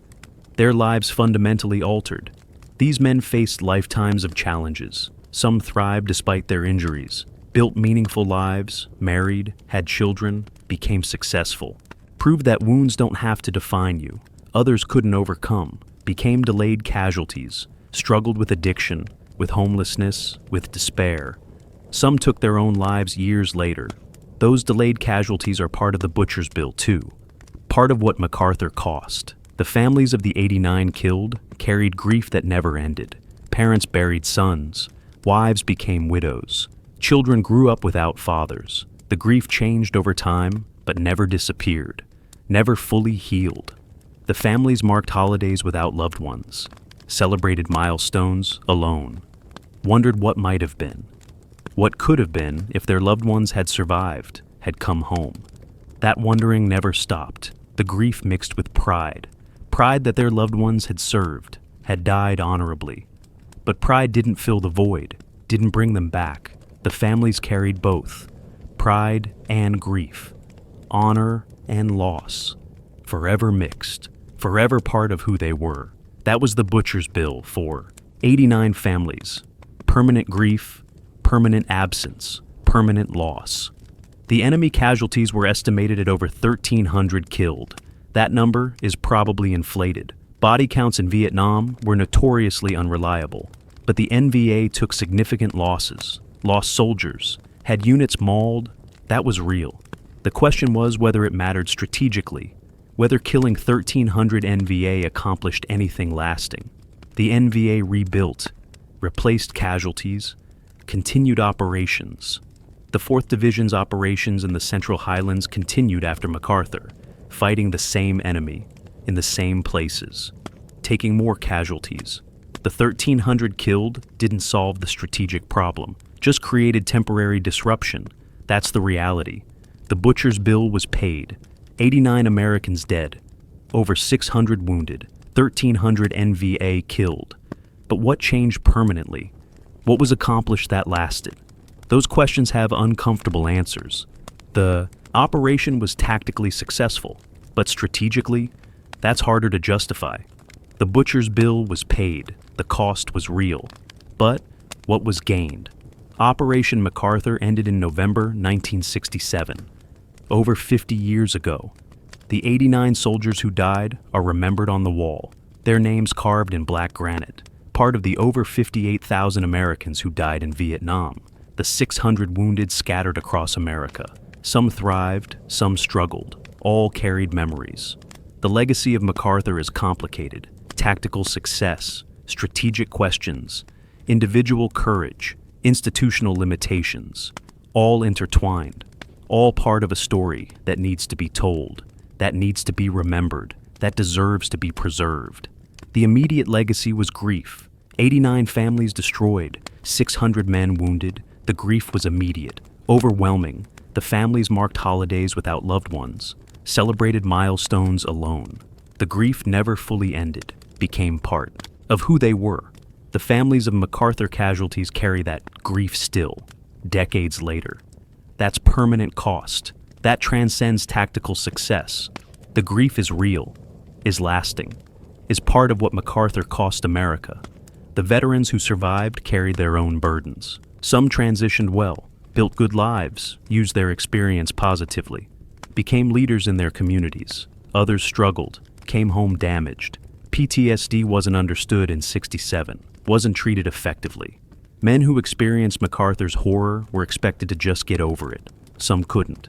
Their lives fundamentally altered. These men faced lifetimes of challenges. Some thrived despite their injuries, built meaningful lives, married, had children, became successful. Proved that wounds don't have to define you. Others couldn't overcome, became delayed casualties, struggled with addiction, with homelessness, with despair. Some took their own lives years later. Those delayed casualties are part of the butcher's bill too. Part of what MacArthur cost. The families of the 89 killed carried grief that never ended. Parents buried sons. Wives became widows. Children grew up without fathers. The grief changed over time, but never disappeared. Never fully healed. The families marked holidays without loved ones. Celebrated milestones alone. Wondered what might have been. What could have been if their loved ones had survived, had come home. That wondering never stopped. The grief mixed with pride. Pride that their loved ones had served, had died honorably. But pride didn't fill the void, didn't bring them back. The families carried both, pride and grief, honor and loss, forever mixed, forever part of who they were. That was the butcher's bill for 89 families. Permanent grief, permanent absence, permanent loss. The enemy casualties were estimated at over 1,300 killed. That number is probably inflated. Body counts in Vietnam were notoriously unreliable, but the NVA took significant losses, lost soldiers, had units mauled. That was real. The question was whether it mattered strategically, whether killing 1,300 NVA accomplished anything lasting. The NVA rebuilt, replaced casualties, continued operations. The 4th Division's operations in the Central Highlands continued after MacArthur, fighting the same enemy, in the same places, taking more casualties. The 1,300 killed didn't solve the strategic problem, just created temporary disruption. That's the reality. The butcher's bill was paid. 89 Americans dead, over 600 wounded, 1,300 NVA killed. But what changed permanently? What was accomplished that lasted? Those questions have uncomfortable answers. The operation was tactically successful, but strategically, that's harder to justify. The butcher's bill was paid, the cost was real. But what was gained? Operation MacArthur ended in November 1967. Over 50 years ago. The 89 soldiers who died are remembered on the wall, their names carved in black granite, part of the over 58,000 Americans who died in Vietnam, the 600 wounded scattered across America. Some thrived, some struggled, all carried memories. The legacy of MacArthur is complicated: tactical success, strategic questions, individual courage, institutional limitations, all intertwined, all part of a story that needs to be told, that needs to be remembered, that deserves to be preserved. The immediate legacy was grief. 89 families destroyed, 600 men wounded. The grief was immediate, overwhelming. The families marked holidays without loved ones, celebrated milestones alone. The grief never fully ended, became part of who they were. The families of MacArthur casualties carry that grief still, decades later. That's permanent cost. That transcends tactical success. The grief is real, is lasting, is part of what MacArthur cost America. The veterans who survived carried their own burdens. Some transitioned well, built good lives, used their experience positively, became leaders in their communities. Others struggled, came home damaged. PTSD wasn't understood in '67, wasn't treated effectively. Men who experienced MacArthur's horror were expected to just get over it. Some couldn't.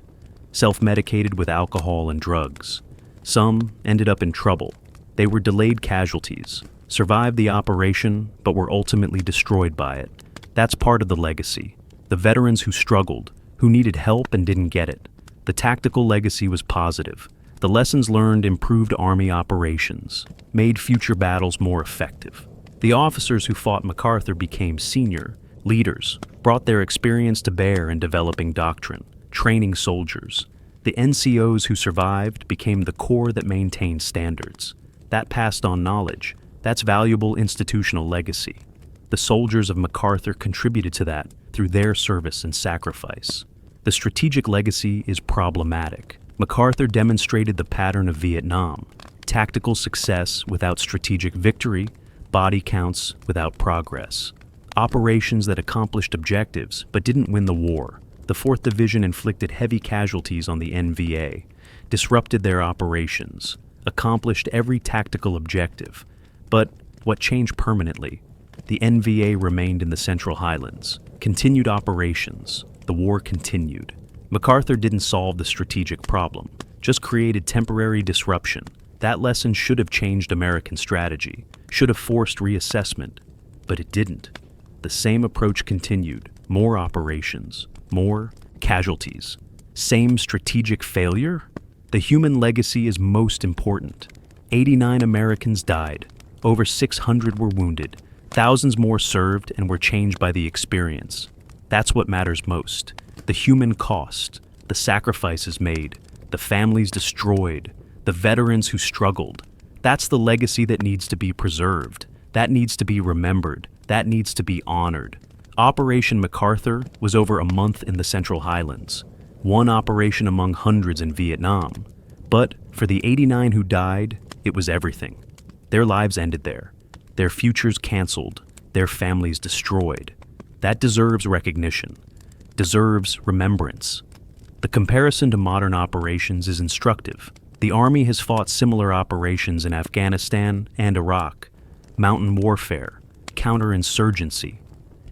Self-medicated with alcohol and drugs. Some ended up in trouble. They were delayed casualties, survived the operation, but were ultimately destroyed by it. That's part of the legacy. The veterans who struggled, who needed help and didn't get it. The tactical legacy was positive. The lessons learned improved Army operations, made future battles more effective. The officers who fought MacArthur became senior leaders, brought their experience to bear in developing doctrine, training soldiers. The NCOs who survived became the core that maintained standards. That passed on knowledge. That's valuable institutional legacy. The soldiers of MacArthur contributed to that through their service and sacrifice. The strategic legacy is problematic. MacArthur demonstrated the pattern of Vietnam: tactical success without strategic victory, body counts without progress. Operations that accomplished objectives but didn't win the war. The 4th Division inflicted heavy casualties on the NVA, disrupted their operations, accomplished every tactical objective. But what changed permanently? The NVA remained in the Central Highlands, continued operations. The war continued. MacArthur didn't solve the strategic problem, just created temporary disruption. That lesson should have changed American strategy, should have forced reassessment, but it didn't. The same approach continued: more operations, more casualties. Same strategic failure? The human legacy is most important. 89 Americans died, over 600 were wounded, thousands more served and were changed by the experience. That's what matters most. The human cost, the sacrifices made, the families destroyed, the veterans who struggled. That's the legacy that needs to be preserved. That needs to be remembered. That needs to be honored. Operation MacArthur was over a month in the Central Highlands, one operation among hundreds in Vietnam. But for the 89 who died, it was everything. Their lives ended there, their futures canceled, their families destroyed. That deserves recognition, deserves remembrance. The comparison to modern operations is instructive. The Army has fought similar operations in Afghanistan and Iraq: mountain warfare, counterinsurgency,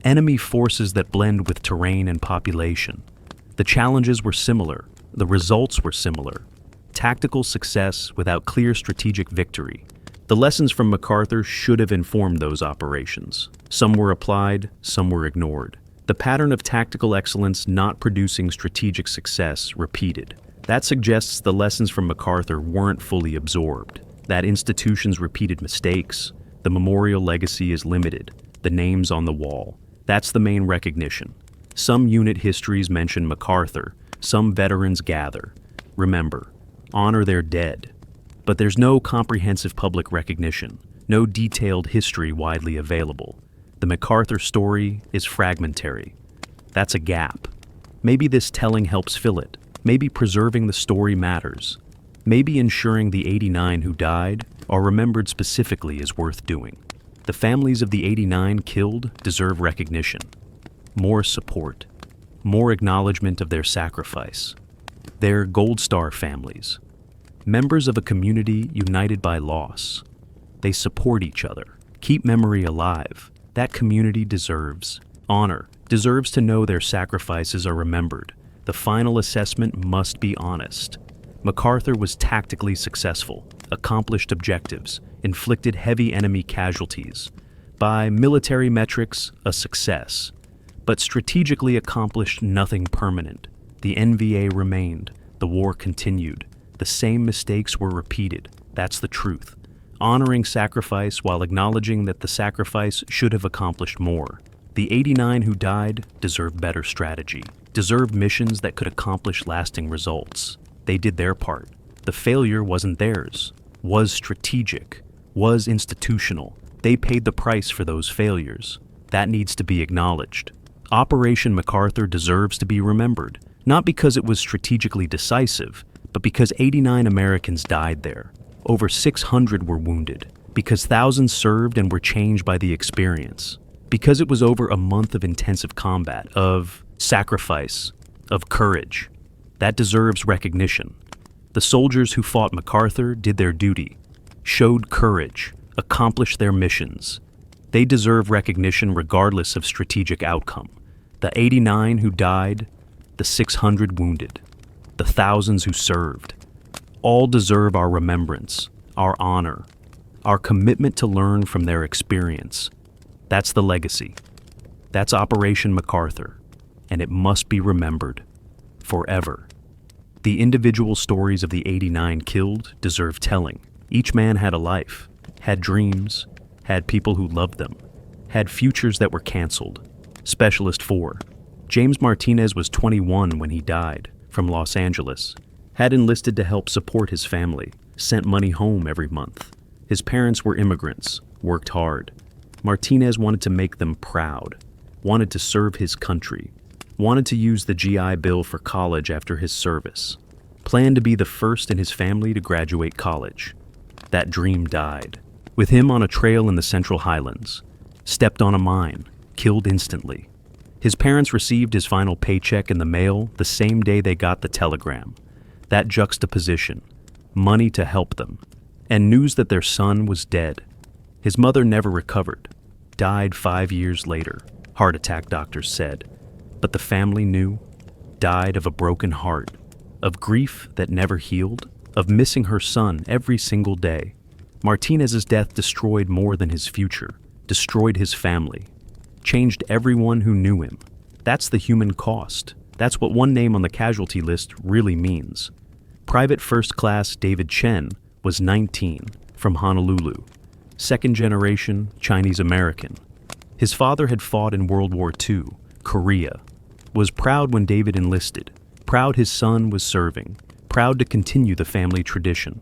enemy forces that blend with terrain and population. The challenges were similar, the results were similar. Tactical success without clear strategic victory. The lessons from MacArthur should have informed those operations. Some were applied, some were ignored. The pattern of tactical excellence not producing strategic success repeated. That suggests the lessons from MacArthur weren't fully absorbed, that institutions repeated mistakes. The memorial legacy is limited, the names on the wall. That's the main recognition. Some unit histories mention MacArthur, some veterans gather. Remember, honor their dead. But there's no comprehensive public recognition, no detailed history widely available. The MacArthur story is fragmentary. That's a gap. Maybe this telling helps fill it. Maybe preserving the story matters. Maybe ensuring the 89 who died are remembered specifically is worth doing. The families of the 89 killed deserve recognition. More support. More acknowledgement of their sacrifice. They're Gold Star families. Members of a community united by loss. They support each other. Keep memory alive. That community deserves honor, deserves to know their sacrifices are remembered. The final assessment must be honest. MacArthur was tactically successful, accomplished objectives, inflicted heavy enemy casualties. By military metrics, a success. But strategically accomplished nothing permanent. The NVA remained. The war continued. The same mistakes were repeated. That's the truth. Honoring sacrifice while acknowledging that the sacrifice should have accomplished more. The 89 who died deserve better strategy, deserve missions that could accomplish lasting results. They did their part. The failure wasn't theirs, was strategic, was institutional. They paid the price for those failures. That needs to be acknowledged. Operation MacArthur deserves to be remembered, not because it was strategically decisive, but because 89 Americans died there. Over 600 were wounded, because thousands served and were changed by the experience, because it was over a month of intensive combat, of sacrifice, of courage. That deserves recognition. The soldiers who fought MacArthur did their duty, showed courage, accomplished their missions. They deserve recognition regardless of strategic outcome. The 89 who died, the 600 wounded, the thousands who served, all deserve our remembrance, our honor, our commitment to learn from their experience. That's the legacy. That's Operation MacArthur, and it must be remembered forever. The individual stories of the 89 killed deserve telling. Each man had a life, had dreams, had people who loved them, had futures that were canceled. Specialist 4. James Martinez was 21 when he died, from Los Angeles. Had enlisted to help support his family, sent money home every month. His parents were immigrants, worked hard. Martinez wanted to make them proud, wanted to serve his country, wanted to use the GI Bill for college after his service, planned to be the first in his family to graduate college. That dream died. With him on a trail in the Central Highlands, stepped on a mine, killed instantly. His parents received his final paycheck in the mail the same day they got the telegram. That juxtaposition, money to help them, and news that their son was dead. His mother never recovered, died 5 years later, heart attack doctors said. But the family knew, died of a broken heart, of grief that never healed, of missing her son every single day. Martinez's death destroyed more than his future, destroyed his family, changed everyone who knew him. That's the human cost. That's what one name on the casualty list really means. Private First Class David Chen was 19, from Honolulu, second generation Chinese American. His father had fought in World War II, Korea, was proud when David enlisted, proud his son was serving, proud to continue the family tradition.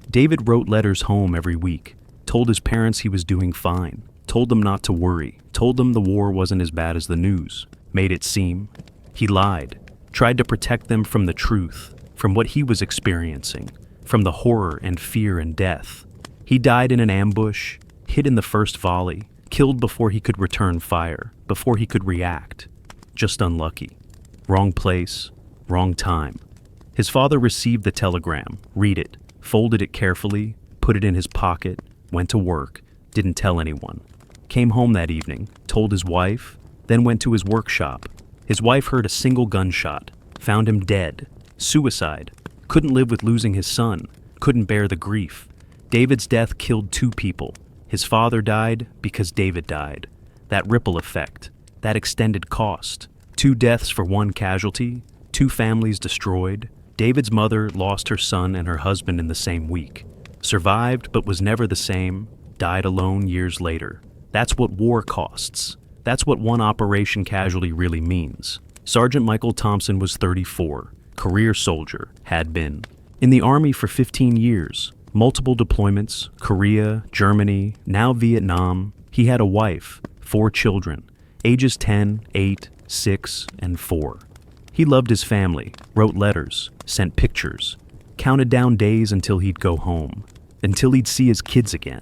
David wrote letters home every week, told his parents he was doing fine, told them not to worry, told them the war wasn't as bad as the news, made it seem. He lied, tried to protect them from the truth, from what he was experiencing, from the horror and fear and death. He died in an ambush, hit in the first volley, killed before he could return fire, before he could react. Just unlucky. Wrong place, wrong time. His father received the telegram, read it, folded it carefully, put it in his pocket, went to work, didn't tell anyone. Came home that evening, told his wife, then went to his workshop. His wife heard a single gunshot, found him dead, suicide, couldn't live with losing his son, couldn't bear the grief. David's death killed 2 people. His father died because David died. That ripple effect, that extended cost. 2 deaths for 1 casualty, 2 families destroyed. David's mother lost her son and her husband in the same week. Survived but was never the same, died alone years later. That's what war costs. That's what 1 operation casualty really means. Sergeant Michael Thompson was 34, career soldier, had been. In the Army for 15 years, multiple deployments, Korea, Germany, now Vietnam. He had a wife, 4 children, ages 10, 8, 6, and 4. He loved his family, wrote letters, sent pictures, counted down days until he'd go home, until he'd see his kids again,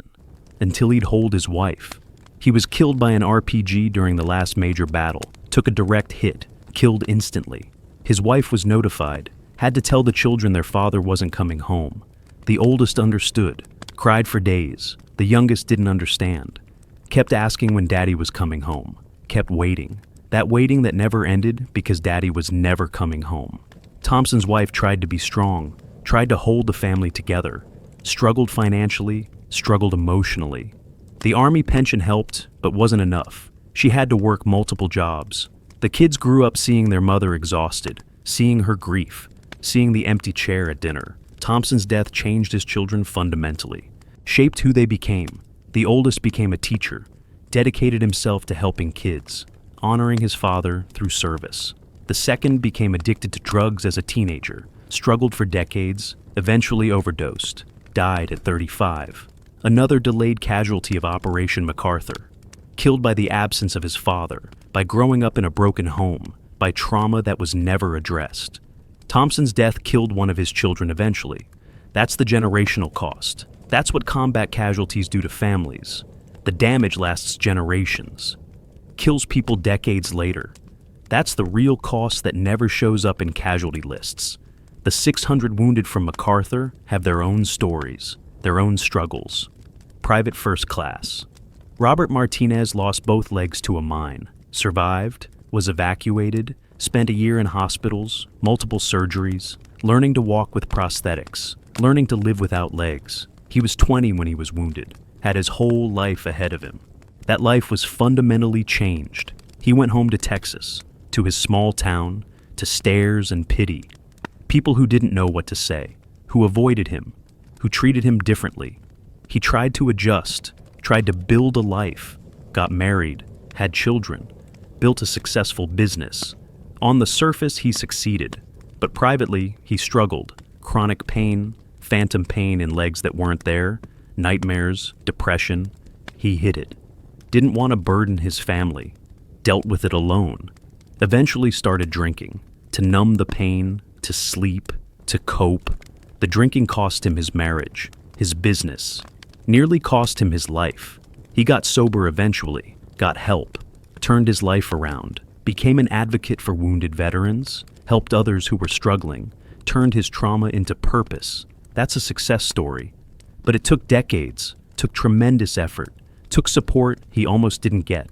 until he'd hold his wife. He was killed by an RPG during the last major battle, took a direct hit, killed instantly. His wife was notified, had to tell the children their father wasn't coming home. The oldest understood, cried for days. The youngest didn't understand. Kept asking when Daddy was coming home. Kept waiting. That waiting that never ended because Daddy was never coming home. Thompson's wife tried to be strong, tried to hold the family together, struggled financially, struggled emotionally. The Army pension helped, but wasn't enough. She had to work multiple jobs. The kids grew up seeing their mother exhausted, seeing her grief, seeing the empty chair at dinner. Thompson's death changed his children fundamentally, shaped who they became. The oldest became a teacher, dedicated himself to helping kids, honoring his father through service. The second became addicted to drugs as a teenager, struggled for decades, eventually overdosed, died at 35. Another delayed casualty of Operation MacArthur, killed by the absence of his father, by growing up in a broken home, by trauma that was never addressed. Thompson's death killed one of his children eventually. That's the generational cost. That's what combat casualties do to families. The damage lasts generations, kills people decades later. That's the real cost that never shows up in casualty lists. The 600 wounded from MacArthur have their own stories, their own struggles. Private First Class. Robert Martinez lost both legs to a mine, survived, was evacuated, spent a year in hospitals, multiple surgeries, learning to walk with prosthetics, learning to live without legs. He was 20 when he was wounded, had his whole life ahead of him. That life was fundamentally changed. He went home to Texas, to his small town, to stares and pity. People who didn't know what to say, who avoided him, who treated him differently. He tried to adjust, tried to build a life, got married, had children, built a successful business. On the surface, he succeeded, but privately, he struggled. Chronic pain, phantom pain in legs that weren't there, nightmares, depression. He hid it. Didn't want to burden his family. Dealt with it alone. Eventually started drinking, to numb the pain, to sleep, to cope. The drinking cost him his marriage, his business, nearly cost him his life. He got sober eventually, got help, turned his life around, became an advocate for wounded veterans, helped others who were struggling, turned his trauma into purpose. That's a success story. But it took decades, took tremendous effort, took support he almost didn't get.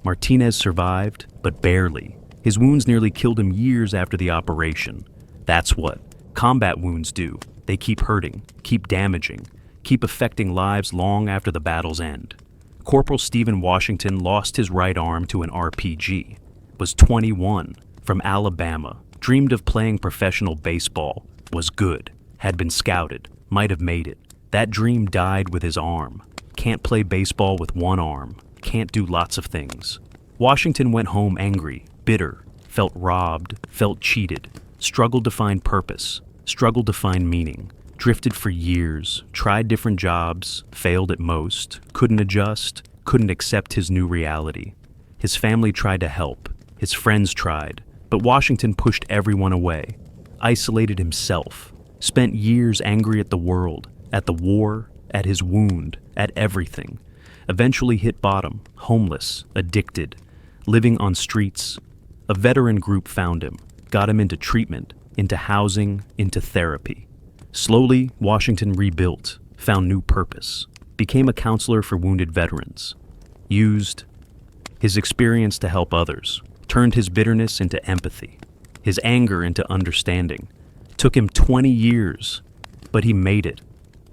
Martinez survived, but barely. His wounds nearly killed him years after the operation. That's what combat wounds do. They keep hurting, keep damaging, keep affecting lives long after the battle's end. Corporal Stephen Washington lost his right arm to an RPG, was 21, from Alabama, dreamed of playing professional baseball, was good, had been scouted, might have made it. That dream died with his arm. Can't play baseball with one arm, can't do lots of things. Washington went home angry, bitter, felt robbed, felt cheated, struggled to find purpose, struggled to find meaning, drifted for years, tried different jobs, failed at most, couldn't adjust, couldn't accept his new reality. His family tried to help, his friends tried, but Washington pushed everyone away, isolated himself, spent years angry at the world, at the war, at his wound, at everything. Eventually hit bottom, homeless, addicted, living on streets. A veteran group found him, got him into treatment, into housing, into therapy. Slowly, Washington rebuilt, found new purpose, became a counselor for wounded veterans, used his experience to help others, turned his bitterness into empathy, his anger into understanding. Took him 20 years, but he made it.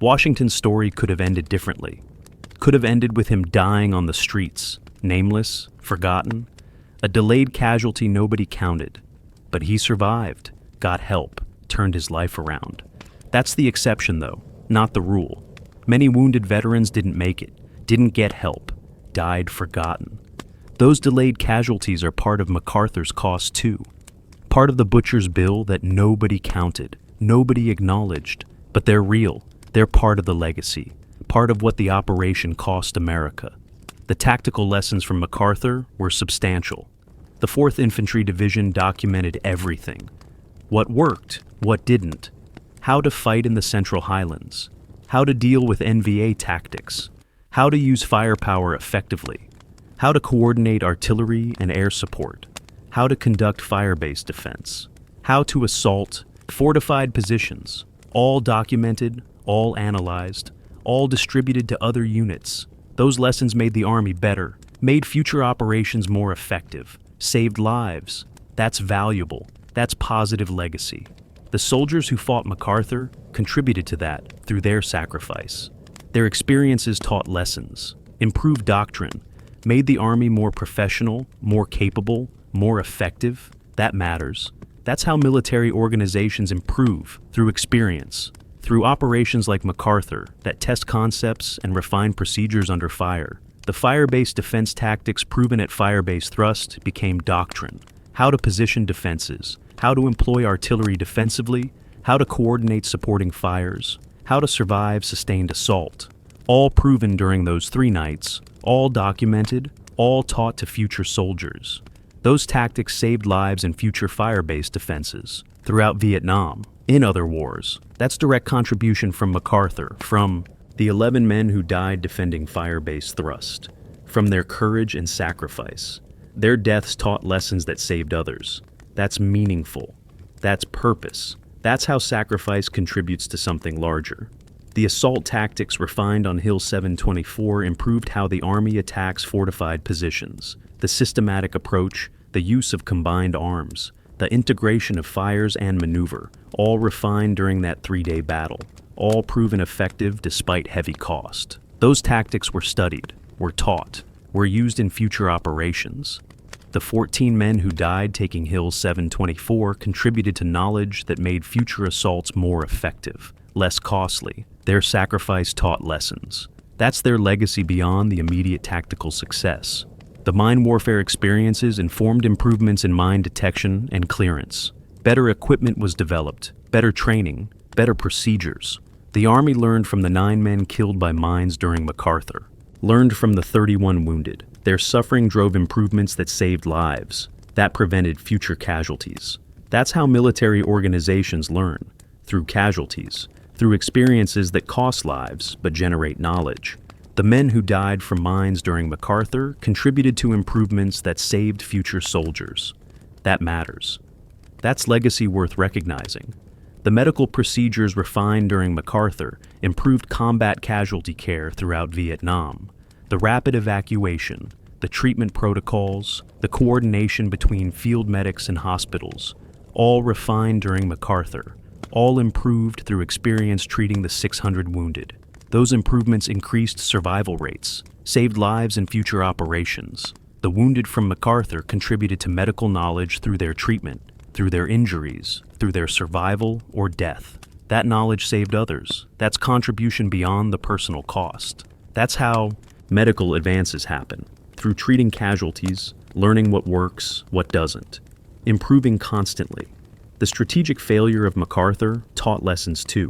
Washington's story could have ended differently. Could have ended with him dying on the streets, nameless, forgotten, a delayed casualty nobody counted. But he survived, got help, turned his life around. That's the exception, though, not the rule. Many wounded veterans didn't make it, didn't get help, died forgotten. Those delayed casualties are part of MacArthur's cost, too. Part of the butcher's bill that nobody counted, nobody acknowledged, but they're real. They're part of the legacy, part of what the operation cost America. The tactical lessons from MacArthur were substantial. The 4th Infantry Division documented everything. What worked, what didn't, how to fight in the Central Highlands, how to deal with NVA tactics, how to use firepower effectively, how to coordinate artillery and air support, how to conduct fire-based defense, how to assault fortified positions, all documented, all analyzed, all distributed to other units. Those lessons made the Army better, made future operations more effective, saved lives. That's valuable. That's positive legacy. The soldiers who fought MacArthur contributed to that through their sacrifice. Their experiences taught lessons, improved doctrine, made the Army more professional, more capable, more effective. That matters. That's how military organizations improve, through experience, through operations like MacArthur that test concepts and refine procedures under fire. The fire-based defense tactics proven at fire-based thrust became doctrine. How to position defenses, how to employ artillery defensively, how to coordinate supporting fires, how to survive sustained assault. All proven during those 3 nights, all documented, all taught to future soldiers. Those tactics saved lives in future fire-based defenses throughout Vietnam, in other wars. That's direct contribution from MacArthur, from the 11 men who died defending fire-based thrust, from their courage and sacrifice. Their deaths taught lessons that saved others. That's meaningful. That's purpose. That's how sacrifice contributes to something larger. The assault tactics refined on Hill 724 improved how the Army attacks fortified positions. The systematic approach, the use of combined arms, the integration of fires and maneuver, all refined during that 3-day battle, all proven effective despite heavy cost. Those tactics were studied, were taught, were used in future operations. The 14 men who died taking Hill 724 contributed to knowledge that made future assaults more effective, less costly. Their sacrifice taught lessons. That's their legacy beyond the immediate tactical success. The mine warfare experiences informed improvements in mine detection and clearance. Better equipment was developed, better training, better procedures. The Army learned from the 9 men killed by mines during MacArthur, learned from the 31 wounded. Their suffering drove improvements that saved lives, that prevented future casualties. That's how military organizations learn, through casualties, through experiences that cost lives but generate knowledge. The men who died from mines during MacArthur contributed to improvements that saved future soldiers. That matters. That's legacy worth recognizing. The medical procedures refined during MacArthur improved combat casualty care throughout Vietnam. The rapid evacuation, the treatment protocols, the coordination between field medics and hospitals, all refined during MacArthur, all improved through experience treating the 600 wounded. Those improvements increased survival rates, saved lives in future operations. The wounded from MacArthur contributed to medical knowledge through their treatment, through their injuries, through their survival or death. That knowledge saved others. That's contribution beyond the personal cost. That's how medical advances happen, through treating casualties, learning what works, what doesn't, improving constantly. The strategic failure of MacArthur taught lessons too.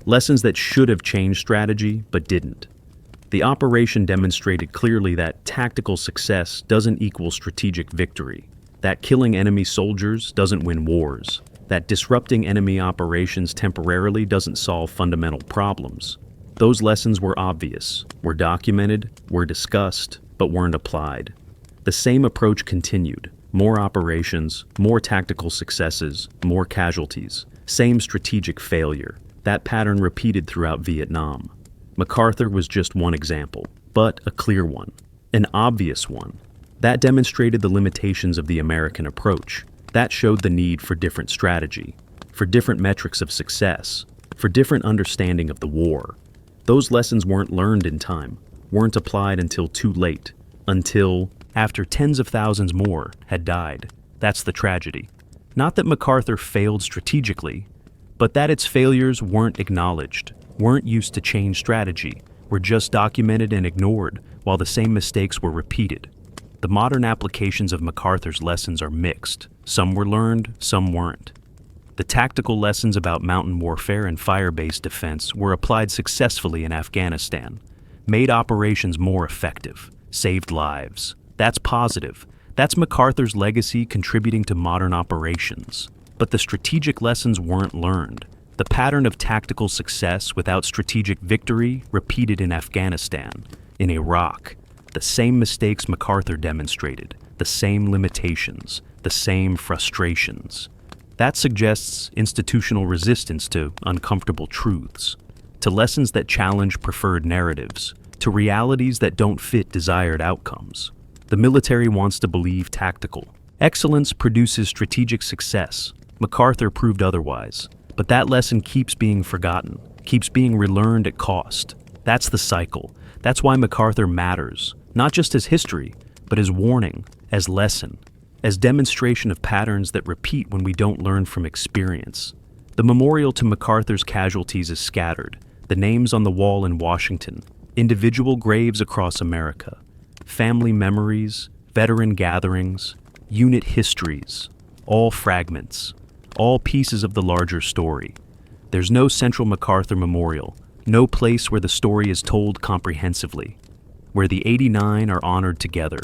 Lessons that should have changed strategy, but didn't. The operation demonstrated clearly that tactical success doesn't equal strategic victory, that killing enemy soldiers doesn't win wars, that disrupting enemy operations temporarily doesn't solve fundamental problems. Those lessons were obvious, were documented, were discussed, but weren't applied. The same approach continued. More operations, more tactical successes, more casualties, same strategic failure. That pattern repeated throughout Vietnam. MacArthur was just one example, but a clear one, an obvious one. That demonstrated the limitations of the American approach. That showed the need for different strategy, for different metrics of success, for different understanding of the war. Those lessons weren't learned in time, weren't applied until too late, until after tens of thousands more had died. That's the tragedy. Not that MacArthur failed strategically, but that its failures weren't acknowledged, weren't used to change strategy, were just documented and ignored while the same mistakes were repeated. The modern applications of MacArthur's lessons are mixed. Some were learned, some weren't. The tactical lessons about mountain warfare and fire-based defense were applied successfully in Afghanistan, made operations more effective, saved lives. That's positive. That's MacArthur's legacy contributing to modern operations. But the strategic lessons weren't learned. The pattern of tactical success without strategic victory repeated in Afghanistan, in Iraq. The same mistakes MacArthur demonstrated, the same limitations, the same frustrations. That suggests institutional resistance to uncomfortable truths, to lessons that challenge preferred narratives, to realities that don't fit desired outcomes. The military wants to believe tactical. Excellence produces strategic success. MacArthur proved otherwise. But that lesson keeps being forgotten, keeps being relearned at cost. That's the cycle. That's why MacArthur matters, not just as history, but as warning, as lesson, as demonstration of patterns that repeat when we don't learn from experience. The memorial to MacArthur's casualties is scattered, the names on the wall in Washington, individual graves across America, family memories, veteran gatherings, unit histories, all fragments, all pieces of the larger story. There's no central MacArthur memorial, no place where the story is told comprehensively, where the 89 are honored together,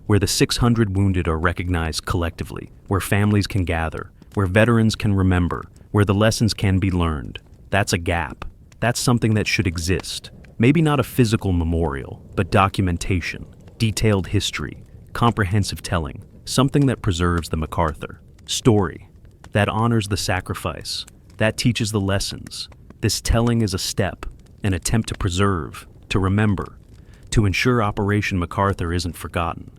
where the 600 wounded are recognized collectively, where families can gather, where veterans can remember, where the lessons can be learned. That's a gap. That's something that should exist. Maybe not a physical memorial, but documentation, detailed history, comprehensive telling, something that preserves the MacArthur story, that honors the sacrifice, that teaches the lessons. This telling is a step, an attempt to preserve, to remember, to ensure Operation MacArthur isn't forgotten,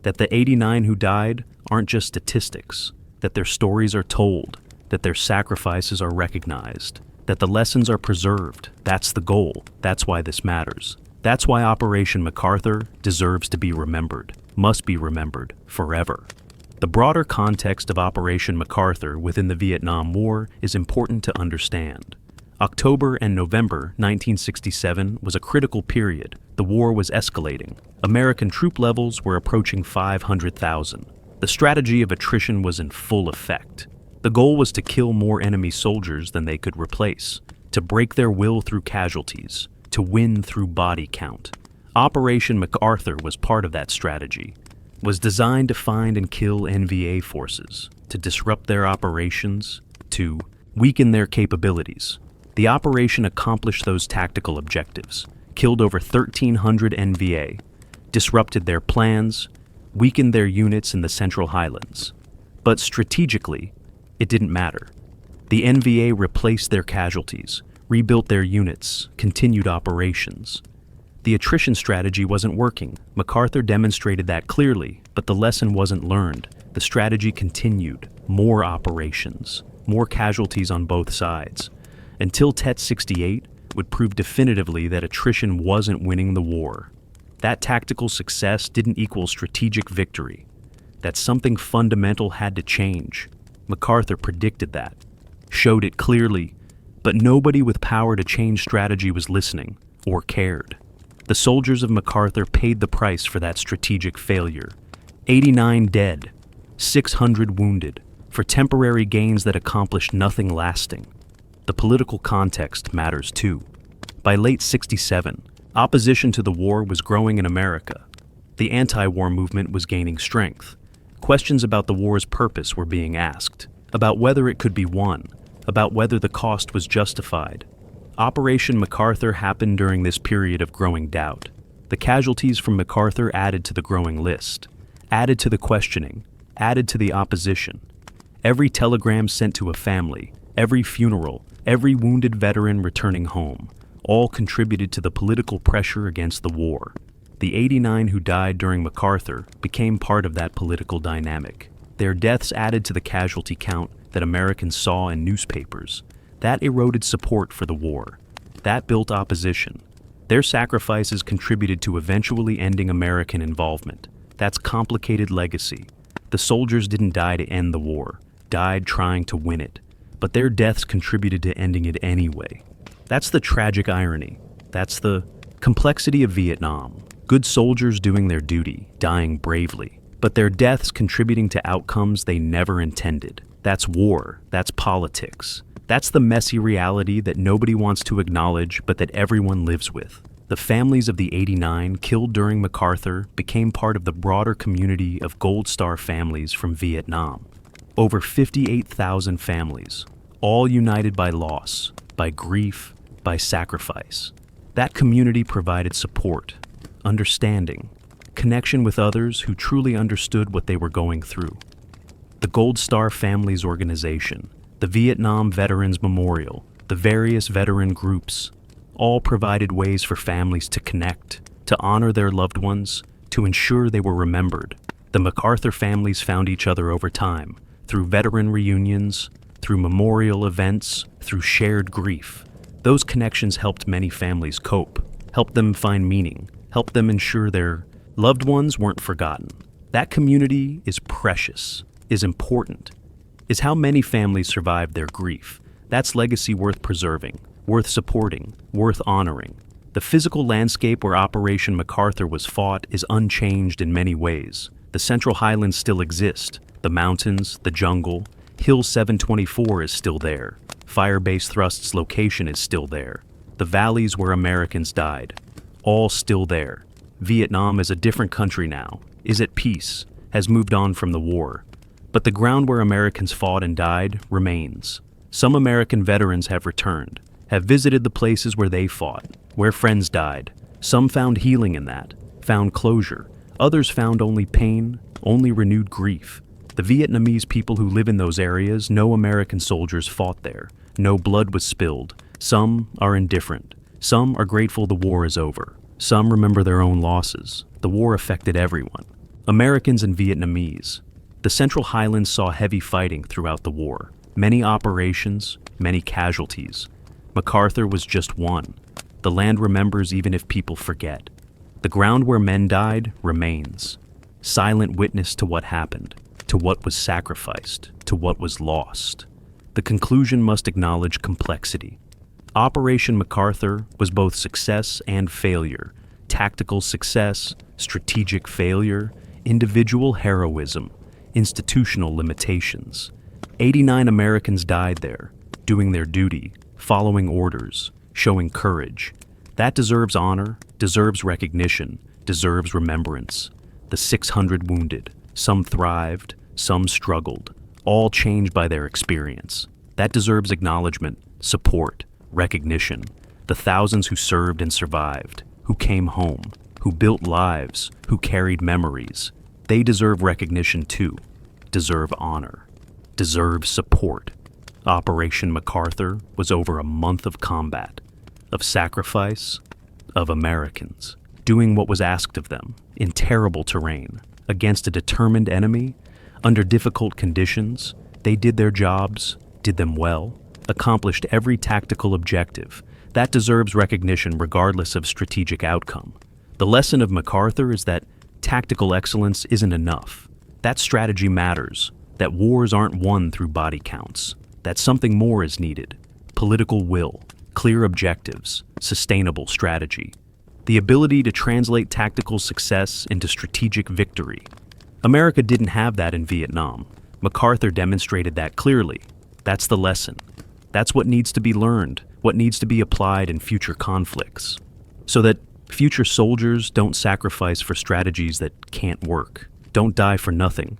that the 89 who died aren't just statistics, that their stories are told, that their sacrifices are recognized, that the lessons are preserved. That's the goal. That's why this matters. That's why Operation MacArthur deserves to be remembered, must be remembered forever. The broader context of Operation MacArthur within the Vietnam War is important to understand. October and November 1967 was a critical period. The war was escalating. American troop levels were approaching 500,000. The strategy of attrition was in full effect. The goal was to kill more enemy soldiers than they could replace, to break their will through casualties, to win through body count. Operation MacArthur was part of that strategy, was designed to find and kill NVA forces, to disrupt their operations, to weaken their capabilities. The operation accomplished those tactical objectives, killed over 1,300 NVA, disrupted their plans, weakened their units in the Central Highlands. But strategically, it didn't matter. The NVA replaced their casualties, rebuilt their units, continued operations. The attrition strategy wasn't working. MacArthur demonstrated that clearly, but the lesson wasn't learned. The strategy continued. More operations, more casualties on both sides, until Tet 68 would prove definitively that attrition wasn't winning the war. That tactical success didn't equal strategic victory. That something fundamental had to change. MacArthur predicted that, showed it clearly, but nobody with power to change strategy was listening or cared. The soldiers of MacArthur paid the price for that strategic failure. 89 dead, 600 wounded, for temporary gains that accomplished nothing lasting. The political context matters too. By late '67, opposition to the war was growing in America. The anti-war movement was gaining strength. Questions about the war's purpose were being asked, about whether it could be won, about whether the cost was justified. Operation MacArthur happened during this period of growing doubt. The casualties from MacArthur added to the growing list, added to the questioning, added to the opposition. Every telegram sent to a family, every funeral, every wounded veteran returning home, all contributed to the political pressure against the war. The 89 who died during MacArthur became part of that political dynamic. Their deaths added to the casualty count that Americans saw in newspapers. That eroded support for the war. That built opposition. Their sacrifices contributed to eventually ending American involvement. That's complicated legacy. The soldiers didn't die to end the war, died trying to win it. But their deaths contributed to ending it anyway. That's the tragic irony. That's the complexity of Vietnam. Good soldiers doing their duty, dying bravely, but their deaths contributing to outcomes they never intended. That's war. That's politics. That's the messy reality that nobody wants to acknowledge, but that everyone lives with. The families of the 89 killed during MacArthur became part of the broader community of Gold Star families from Vietnam. Over 58,000 families, all united by loss, by grief, by sacrifice. That community provided support, understanding, connection with others who truly understood what they were going through. The Gold Star Families Organization, the Vietnam Veterans Memorial, the various veteran groups, all provided ways for families to connect, to honor their loved ones, to ensure they were remembered. The MacArthur families found each other over time, through veteran reunions, through memorial events, through shared grief. Those connections helped many families cope, helped them find meaning, helped them ensure their loved ones weren't forgotten. That community is precious, is important, is how many families survived their grief. That's legacy worth preserving, worth supporting, worth honoring. The physical landscape where Operation MacArthur was fought is unchanged in many ways. The Central Highlands still exist. The mountains, the jungle, Hill 724 is still there. Firebase Thrust's location is still there. The valleys where Americans died, all still there. Vietnam is a different country now, is at peace, has moved on from the war. But the ground where Americans fought and died remains. Some American veterans have returned, have visited the places where they fought, where friends died. Some found healing in that, found closure. Others found only pain, only renewed grief. The Vietnamese people who live in those areas know American soldiers fought there. No blood was spilled. Some are indifferent. Some are grateful the war is over. Some remember their own losses. The war affected everyone. Americans and Vietnamese. The Central Highlands saw heavy fighting throughout the war. Many operations, many casualties. MacArthur was just one. The land remembers even if people forget. The ground where men died remains. Silent witness to what happened, to what was sacrificed, to what was lost. The conclusion must acknowledge complexity. Operation MacArthur was both success and failure. Tactical success, strategic failure, individual heroism, institutional limitations. 89 Americans died there, doing their duty, following orders, showing courage. That deserves honor, deserves recognition, deserves remembrance. The 600 wounded, some thrived, some struggled, all changed by their experience. That deserves acknowledgement, support, recognition. The thousands who served and survived, who came home, who built lives, who carried memories. They deserve recognition too, deserve honor, deserve support. Operation MacArthur was over a month of combat, of sacrifice, of Americans, doing what was asked of them, in terrible terrain, against a determined enemy, under difficult conditions. They did their jobs, did them well, accomplished every tactical objective. That deserves recognition regardless of strategic outcome. The lesson of MacArthur is that tactical excellence isn't enough, that strategy matters, that wars aren't won through body counts, that something more is needed: political will, clear objectives, sustainable strategy, the ability to translate tactical success into strategic victory. America didn't have that in Vietnam. MacArthur demonstrated that clearly. That's the lesson. That's what needs to be learned, what needs to be applied in future conflicts, so that future soldiers don't sacrifice for strategies that can't work, don't die for nothing.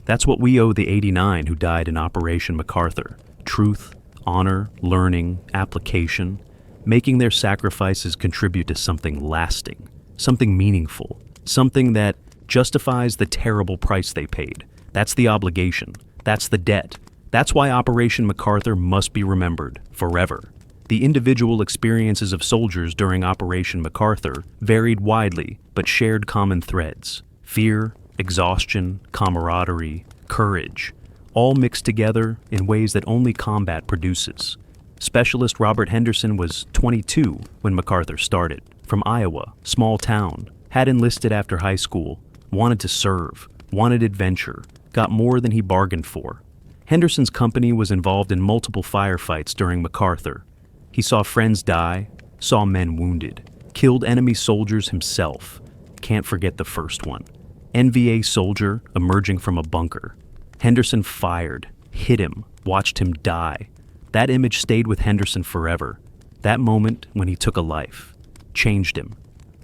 That's what we owe the 89 who died in Operation MacArthur: truth, honor, learning, application, making their sacrifices contribute to something lasting, something meaningful, something that justifies the terrible price they paid. That's the obligation. That's the debt. That's why Operation MacArthur must be remembered forever. The individual experiences of soldiers during Operation MacArthur varied widely, but shared common threads: fear, exhaustion, camaraderie, courage, all mixed together in ways that only combat produces. Specialist Robert Henderson was 22 when MacArthur started, from Iowa, small town, had enlisted after high school, wanted to serve, wanted adventure, got more than he bargained for. Henderson's company was involved in multiple firefights during MacArthur. He saw friends die, saw men wounded, killed enemy soldiers himself. Can't forget the first one. NVA soldier emerging from a bunker. Henderson fired, hit him, watched him die. That image stayed with Henderson forever. That moment when he took a life. changed him,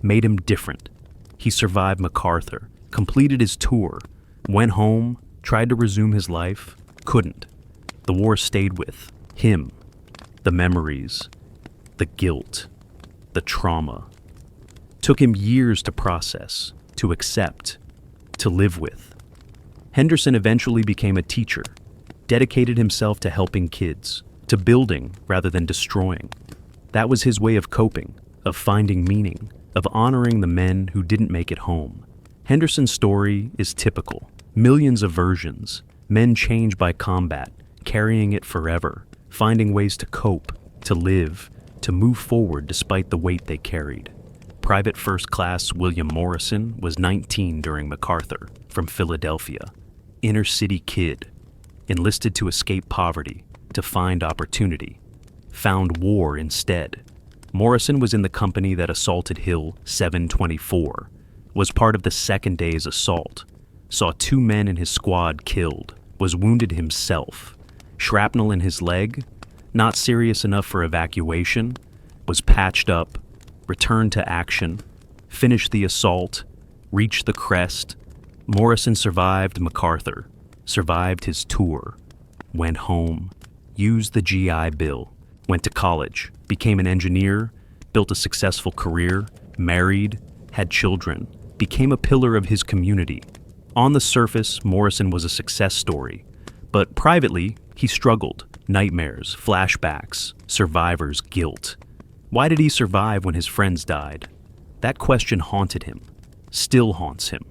made him different. He survived MacArthur, completed his tour, went home, tried to resume his life, couldn't. The war stayed with him. The memories, the guilt, the trauma. Took him years to process, to accept, to live with. Henderson eventually became a teacher, dedicated himself to helping kids, to building rather than destroying. That was his way of coping, of finding meaning, of honoring the men who didn't make it home. Henderson's story is typical. Millions of versions. Men change by combat, carrying it forever, finding ways to cope, to live, to move forward despite the weight they carried. Private First Class William Morrison was 19 during MacArthur, from Philadelphia. Inner city kid. Enlisted to escape poverty, to find opportunity. Found war instead. Morrison was in the company that assaulted Hill 724, was part of the second day's assault, saw 2 men in his squad killed, was wounded himself, shrapnel in his leg, not serious enough for evacuation, was patched up, returned to action, finished the assault, reached the crest. Morrison survived MacArthur, survived his tour, went home, used the GI Bill, went to college, became an engineer, built a successful career, married, had children, became a pillar of his community. On the surface, Morrison was a success story, but privately, he struggled. Nightmares, flashbacks, survivor's guilt. Why did he survive when his friends died? That question haunted him, still haunts him.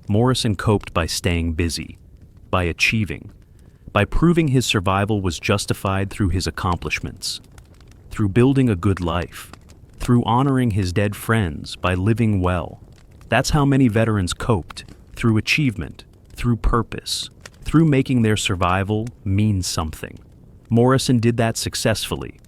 Morrison coped by staying busy, by achieving, by proving his survival was justified through his accomplishments, through building a good life, through honoring his dead friends by living well. That's how many veterans coped, through achievement, through purpose, through making their survival mean something. Morrison did that successfully,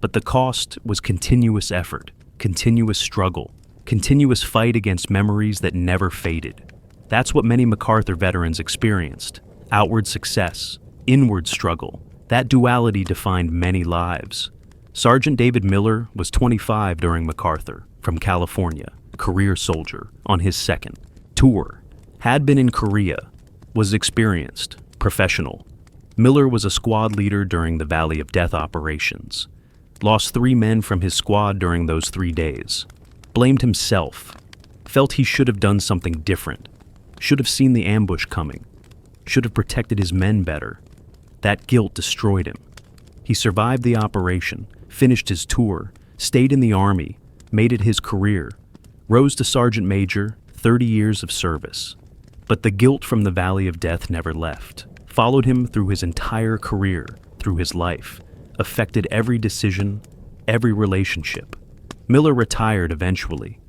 but the cost was continuous effort, continuous struggle, continuous fight against memories that never faded. That's what many MacArthur veterans experienced. Outward success, inward struggle. That duality defined many lives. Sergeant David Miller was 25 during MacArthur, from California, career soldier, on his second tour. Had been in Korea, was experienced, professional. Miller was a squad leader during the Valley of Death operations. Lost 3 men from his squad during those 3 days. Blamed himself. Felt he should have done something different. Should have seen the ambush coming. Should have protected his men better. That guilt destroyed him. He survived the operation, finished his tour, stayed in the Army, made it his career, rose to Sergeant Major, 30 years of service. But the guilt from the Valley of Death never left. Followed him through his entire career, through his life, affected every decision, every relationship. Miller retired eventually.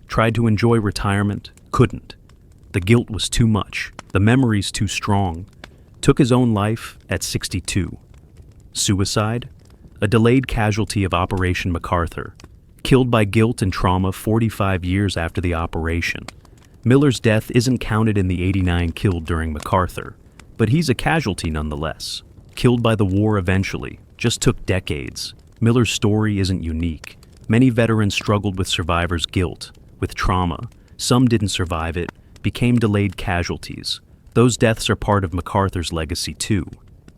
Tried to enjoy retirement, couldn't. The guilt was too much, the memories too strong. Took his own life at 62. Suicide? A delayed casualty of Operation MacArthur. Killed by guilt and trauma 45 years after the operation. Miller's death isn't counted in the 89 killed during MacArthur, but he's a casualty nonetheless. Killed by the war eventually, just took decades. Miller's story isn't unique. Many veterans struggled with survivors' guilt, with trauma. Some didn't survive it, became delayed casualties. Those deaths are part of MacArthur's legacy too.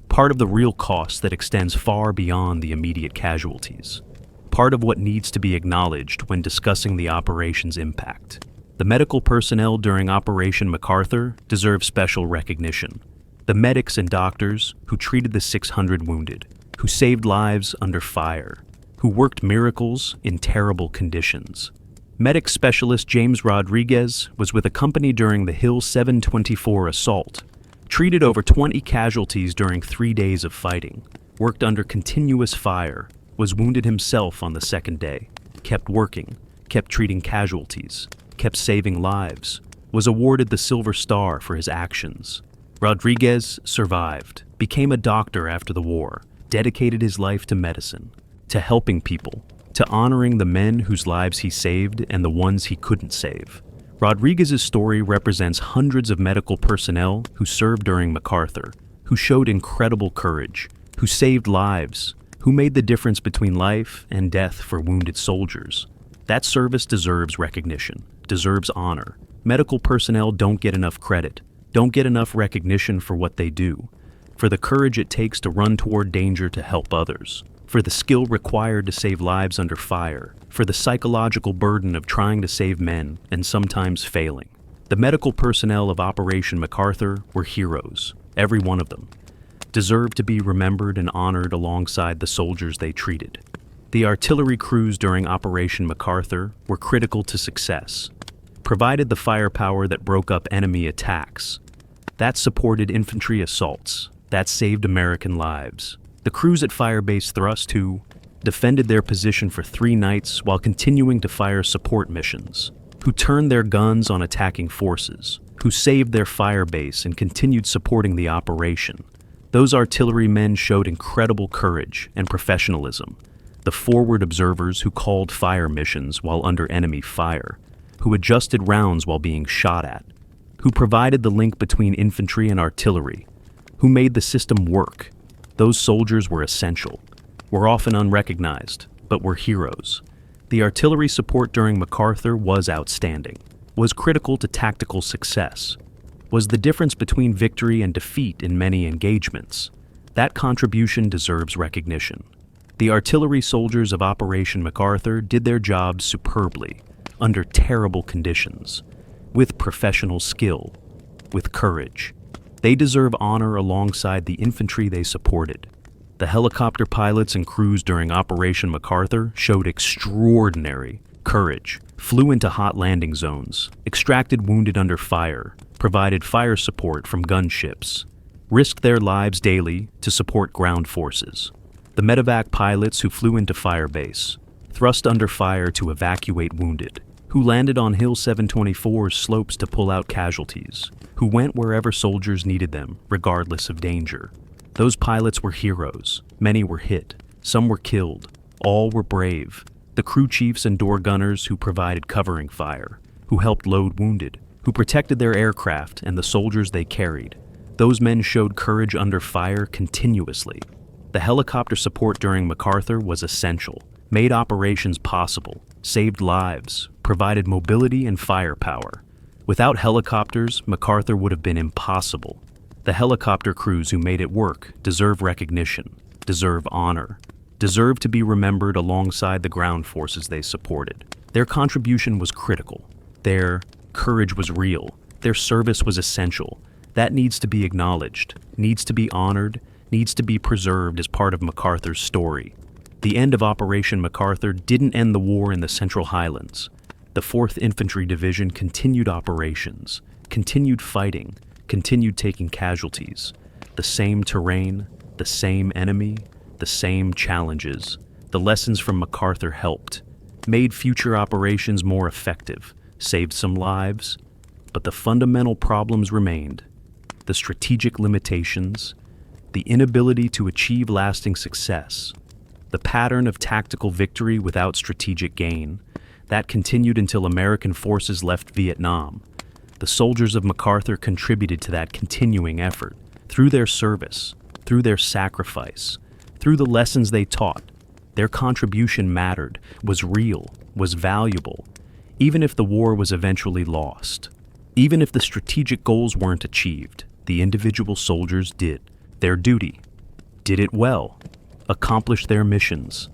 Part of the real cost that extends far beyond the immediate casualties. Part of what needs to be acknowledged when discussing the operation's impact. The medical personnel during Operation MacArthur deserve special recognition. The medics and doctors who treated the 600 wounded, who saved lives under fire, who worked miracles in terrible conditions. Medic specialist James Rodriguez was with a company during the Hill 724 assault, treated over 20 casualties during 3 days of fighting, worked under continuous fire, was wounded himself on the second day, kept working, kept treating casualties, kept saving lives, was awarded the Silver Star for his actions. Rodriguez survived, became a doctor after the war, dedicated his life to medicine, to helping people, to honoring the men whose lives he saved and the ones he couldn't save. Rodriguez's story represents hundreds of medical personnel who served during MacArthur, who showed incredible courage, who saved lives, who made the difference between life and death for wounded soldiers. That service deserves recognition, deserves honor. Medical personnel don't get enough credit, don't get enough recognition for what they do, for the courage it takes to run toward danger to help others, for the skill required to save lives under fire, for the psychological burden of trying to save men and sometimes failing. The medical personnel of Operation MacArthur were heroes, every one of them, deserved to be remembered and honored alongside the soldiers they treated. The artillery crews during Operation MacArthur were critical to success, provided the firepower that broke up enemy attacks. That supported infantry assaults, that saved American lives. The crews at Firebase Thrust who defended their position for 3 nights while continuing to fire support missions, who turned their guns on attacking forces, who saved their firebase and continued supporting the operation. Those artillerymen showed incredible courage and professionalism. The forward observers who called fire missions while under enemy fire, who adjusted rounds while being shot at, who provided the link between infantry and artillery, who made the system work. Those soldiers were essential, were often unrecognized, but were heroes. The artillery support during MacArthur was outstanding, was critical to tactical success, was the difference between victory and defeat in many engagements. That contribution deserves recognition. The artillery soldiers of Operation MacArthur did their jobs superbly, under terrible conditions, with professional skill, with courage. They deserve honor alongside the infantry they supported. The helicopter pilots and crews during Operation MacArthur showed extraordinary courage, flew into hot landing zones, extracted wounded under fire, provided fire support from gunships, risked their lives daily to support ground forces. The medevac pilots who flew into firebase, thrust under fire to evacuate wounded, who landed on Hill 724's slopes to pull out casualties, who went wherever soldiers needed them, regardless of danger. Those pilots were heroes. Many were hit. Some were killed. All were brave. The crew chiefs and door gunners who provided covering fire, who helped load wounded, who protected their aircraft and the soldiers they carried. Those men showed courage under fire continuously. The helicopter support during MacArthur was essential, made operations possible, saved lives, provided mobility and firepower. Without helicopters, MacArthur would have been impossible. The helicopter crews who made it work deserve recognition, deserve honor, deserve to be remembered alongside the ground forces they supported. Their contribution was critical. Their courage was real. Their service was essential. That needs to be acknowledged, needs to be honored, needs to be preserved as part of MacArthur's story. The end of Operation MacArthur didn't end the war in the Central Highlands. The 4th Infantry Division continued operations, continued fighting, continued taking casualties. The same terrain, the same enemy, the same challenges. The lessons from MacArthur helped, made future operations more effective, saved some lives, but the fundamental problems remained. The strategic limitations, the inability to achieve lasting success, the pattern of tactical victory without strategic gain, that continued until American forces left Vietnam. The soldiers of MacArthur contributed to that continuing effort through their service, through their sacrifice, through the lessons they taught. Their contribution mattered, was real, was valuable, even if the war was eventually lost. Even if the strategic goals weren't achieved, the individual soldiers did their duty, did it well, accomplished their missions.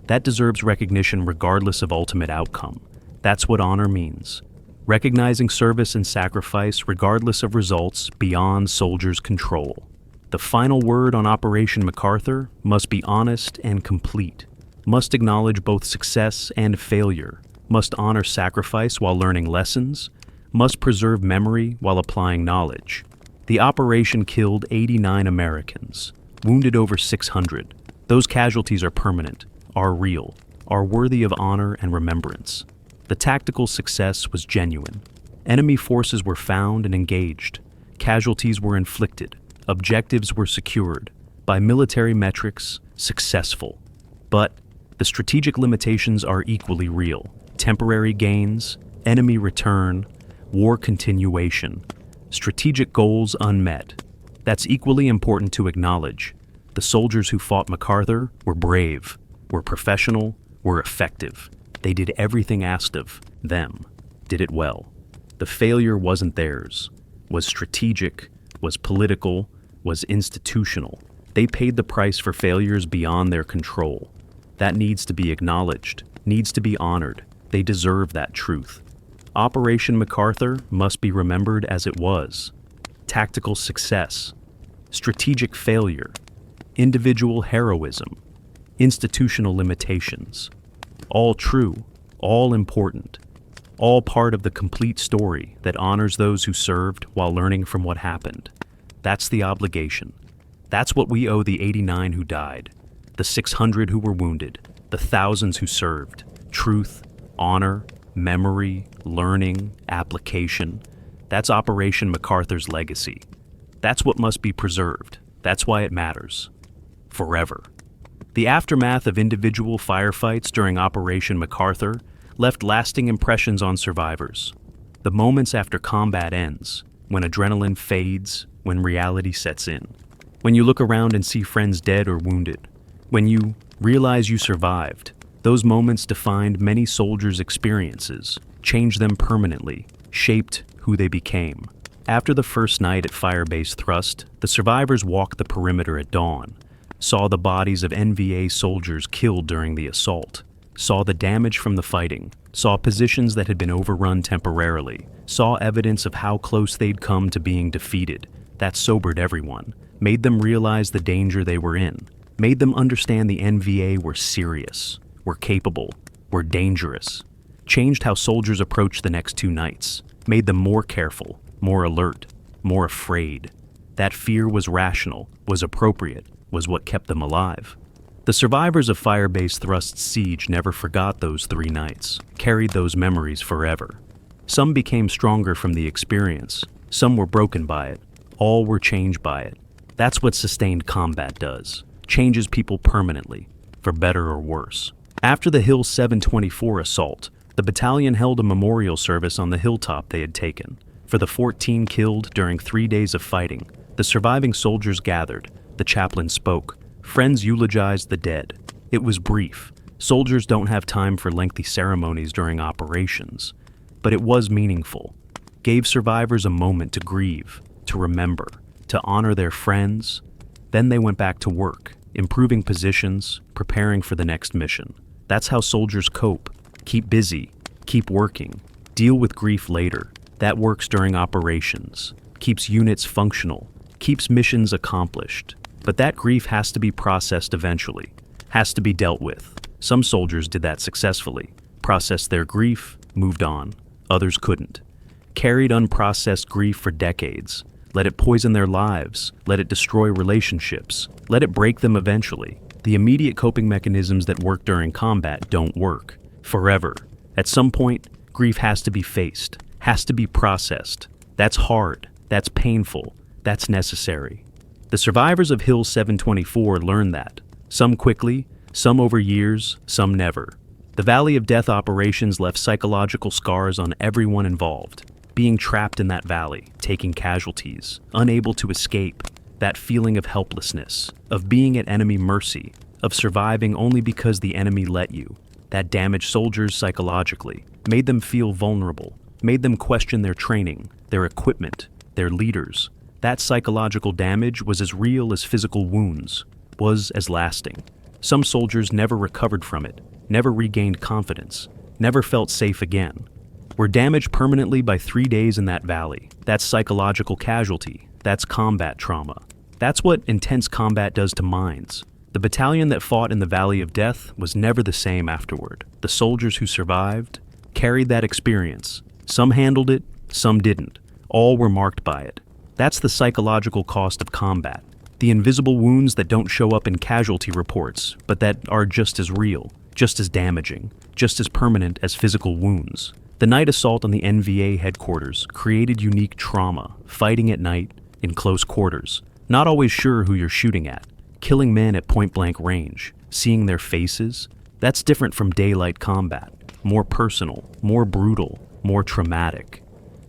That deserves recognition regardless of ultimate outcome. That's what honor means. Recognizing service and sacrifice regardless of results beyond soldiers' control. The final word on Operation MacArthur must be honest and complete, must acknowledge both success and failure, must honor sacrifice while learning lessons, must preserve memory while applying knowledge. The operation killed 89 Americans, wounded over 600. Those casualties are permanent, are real, are worthy of honor and remembrance. The tactical success was genuine. Enemy forces were found and engaged. Casualties were inflicted. Objectives were secured. By military metrics, successful. But the strategic limitations are equally real. Temporary gains, enemy return, war continuation, strategic goals unmet. That's equally important to acknowledge. The soldiers who fought MacArthur were brave, were professional, were effective. They did everything asked of them, did it well. The failure wasn't theirs, was strategic, was political, was institutional. They paid the price for failures beyond their control. That needs to be acknowledged, needs to be honored. They deserve that truth. Operation MacArthur must be remembered as it was. Tactical success, strategic failure, individual heroism, institutional limitations. All true, all important, all part of the complete story that honors those who served while learning from what happened. That's the obligation. That's what we owe the 89 who died, the 600 who were wounded, the thousands who served. Truth, honor, memory, learning, application. That's Operation MacArthur's legacy. That's what must be preserved. That's why it matters. Forever. The aftermath of individual firefights during Operation MacArthur left lasting impressions on survivors. The moments after combat ends, when adrenaline fades, when reality sets in. When you look around and see friends dead or wounded. When you realize you survived. Those moments defined many soldiers' experiences, changed them permanently, shaped who they became. After the first night at Firebase Thrust, the survivors walked the perimeter at dawn, saw the bodies of NVA soldiers killed during the assault, saw the damage from the fighting, saw positions that had been overrun temporarily, saw evidence of how close they'd come to being defeated. That sobered everyone, made them realize the danger they were in, made them understand the NVA were serious, were capable, were dangerous, changed how soldiers approached the next 2 nights, made them more careful, more alert, more afraid. That fear was rational, was appropriate, was what kept them alive. The survivors of Firebase Thrust's siege never forgot those 3 nights, carried those memories forever. Some became stronger from the experience, some were broken by it, all were changed by it. That's what sustained combat does, changes people permanently, for better or worse. After the Hill 724 assault, the battalion held a memorial service on the hilltop they had taken. For the 14 killed during 3 days of fighting, the surviving soldiers gathered. The chaplain spoke. Friends eulogized the dead. It was brief. Soldiers don't have time for lengthy ceremonies during operations. But it was meaningful. Gave survivors a moment to grieve, to remember, to honor their friends. Then they went back to work, improving positions, preparing for the next mission. That's how soldiers cope. Keep busy, keep working, deal with grief later. That works during operations, keeps units functional, keeps missions accomplished. But that grief has to be processed eventually, has to be dealt with. Some soldiers did that successfully, processed their grief, moved on. Others couldn't. Carried unprocessed grief for decades, let it poison their lives, let it destroy relationships, let it break them eventually. The immediate coping mechanisms that work during combat don't work. Forever. At some point, grief has to be faced, has to be processed. That's hard, that's painful, that's necessary. The survivors of Hill 724 learned that. Some quickly, some over years, some never. The Valley of Death operations left psychological scars on everyone involved. Being trapped in that valley, taking casualties, unable to escape, that feeling of helplessness, of being at enemy mercy, of surviving only because the enemy let you. That damaged soldiers psychologically, made them feel vulnerable, made them question their training, their equipment, their leaders. That psychological damage was as real as physical wounds, was as lasting. Some soldiers never recovered from it, never regained confidence, never felt safe again. Were damaged permanently by 3 days in that valley. That's psychological casualty. That's combat trauma. That's what intense combat does to minds. The battalion that fought in the Valley of Death was never the same afterward. The soldiers who survived carried that experience. Some handled it, some didn't. All were marked by it. That's the psychological cost of combat. The invisible wounds that don't show up in casualty reports, but that are just as real, just as damaging, just as permanent as physical wounds. The night assault on the NVA headquarters created unique trauma, fighting at night, in close quarters, not always sure who you're shooting at, killing men at point-blank range, seeing their faces. That's different from daylight combat, more personal, more brutal, more traumatic.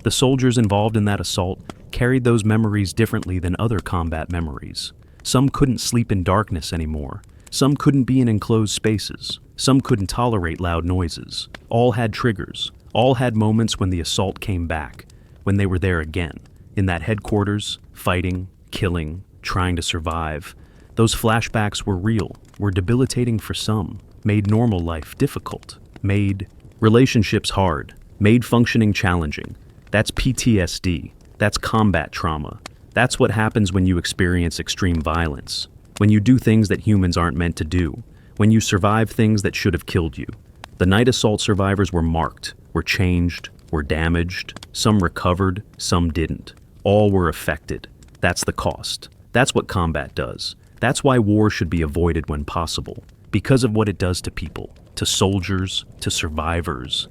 The soldiers involved in that assault carried those memories differently than other combat memories. Some couldn't sleep in darkness anymore. Some couldn't be in enclosed spaces. Some couldn't tolerate loud noises. All had triggers. All had moments when the assault came back, when they were there again, in that headquarters, fighting, killing, trying to survive. Those flashbacks were real, were debilitating for some, made normal life difficult, made relationships hard, made functioning challenging. That's PTSD. That's combat trauma. That's what happens when you experience extreme violence, when you do things that humans aren't meant to do, when you survive things that should have killed you. The night assault survivors were marked, were changed, were damaged. Some recovered, some didn't. All were affected. That's the cost. That's what combat does. That's why war should be avoided when possible, because of what it does to people, to soldiers, to survivors.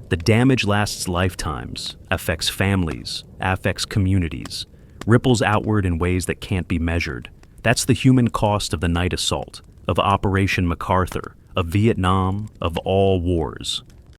The damage lasts lifetimes, affects families, affects communities, ripples outward in ways that can't be measured. That's the human cost of the night assault, of Operation MacArthur, of Vietnam, of all wars.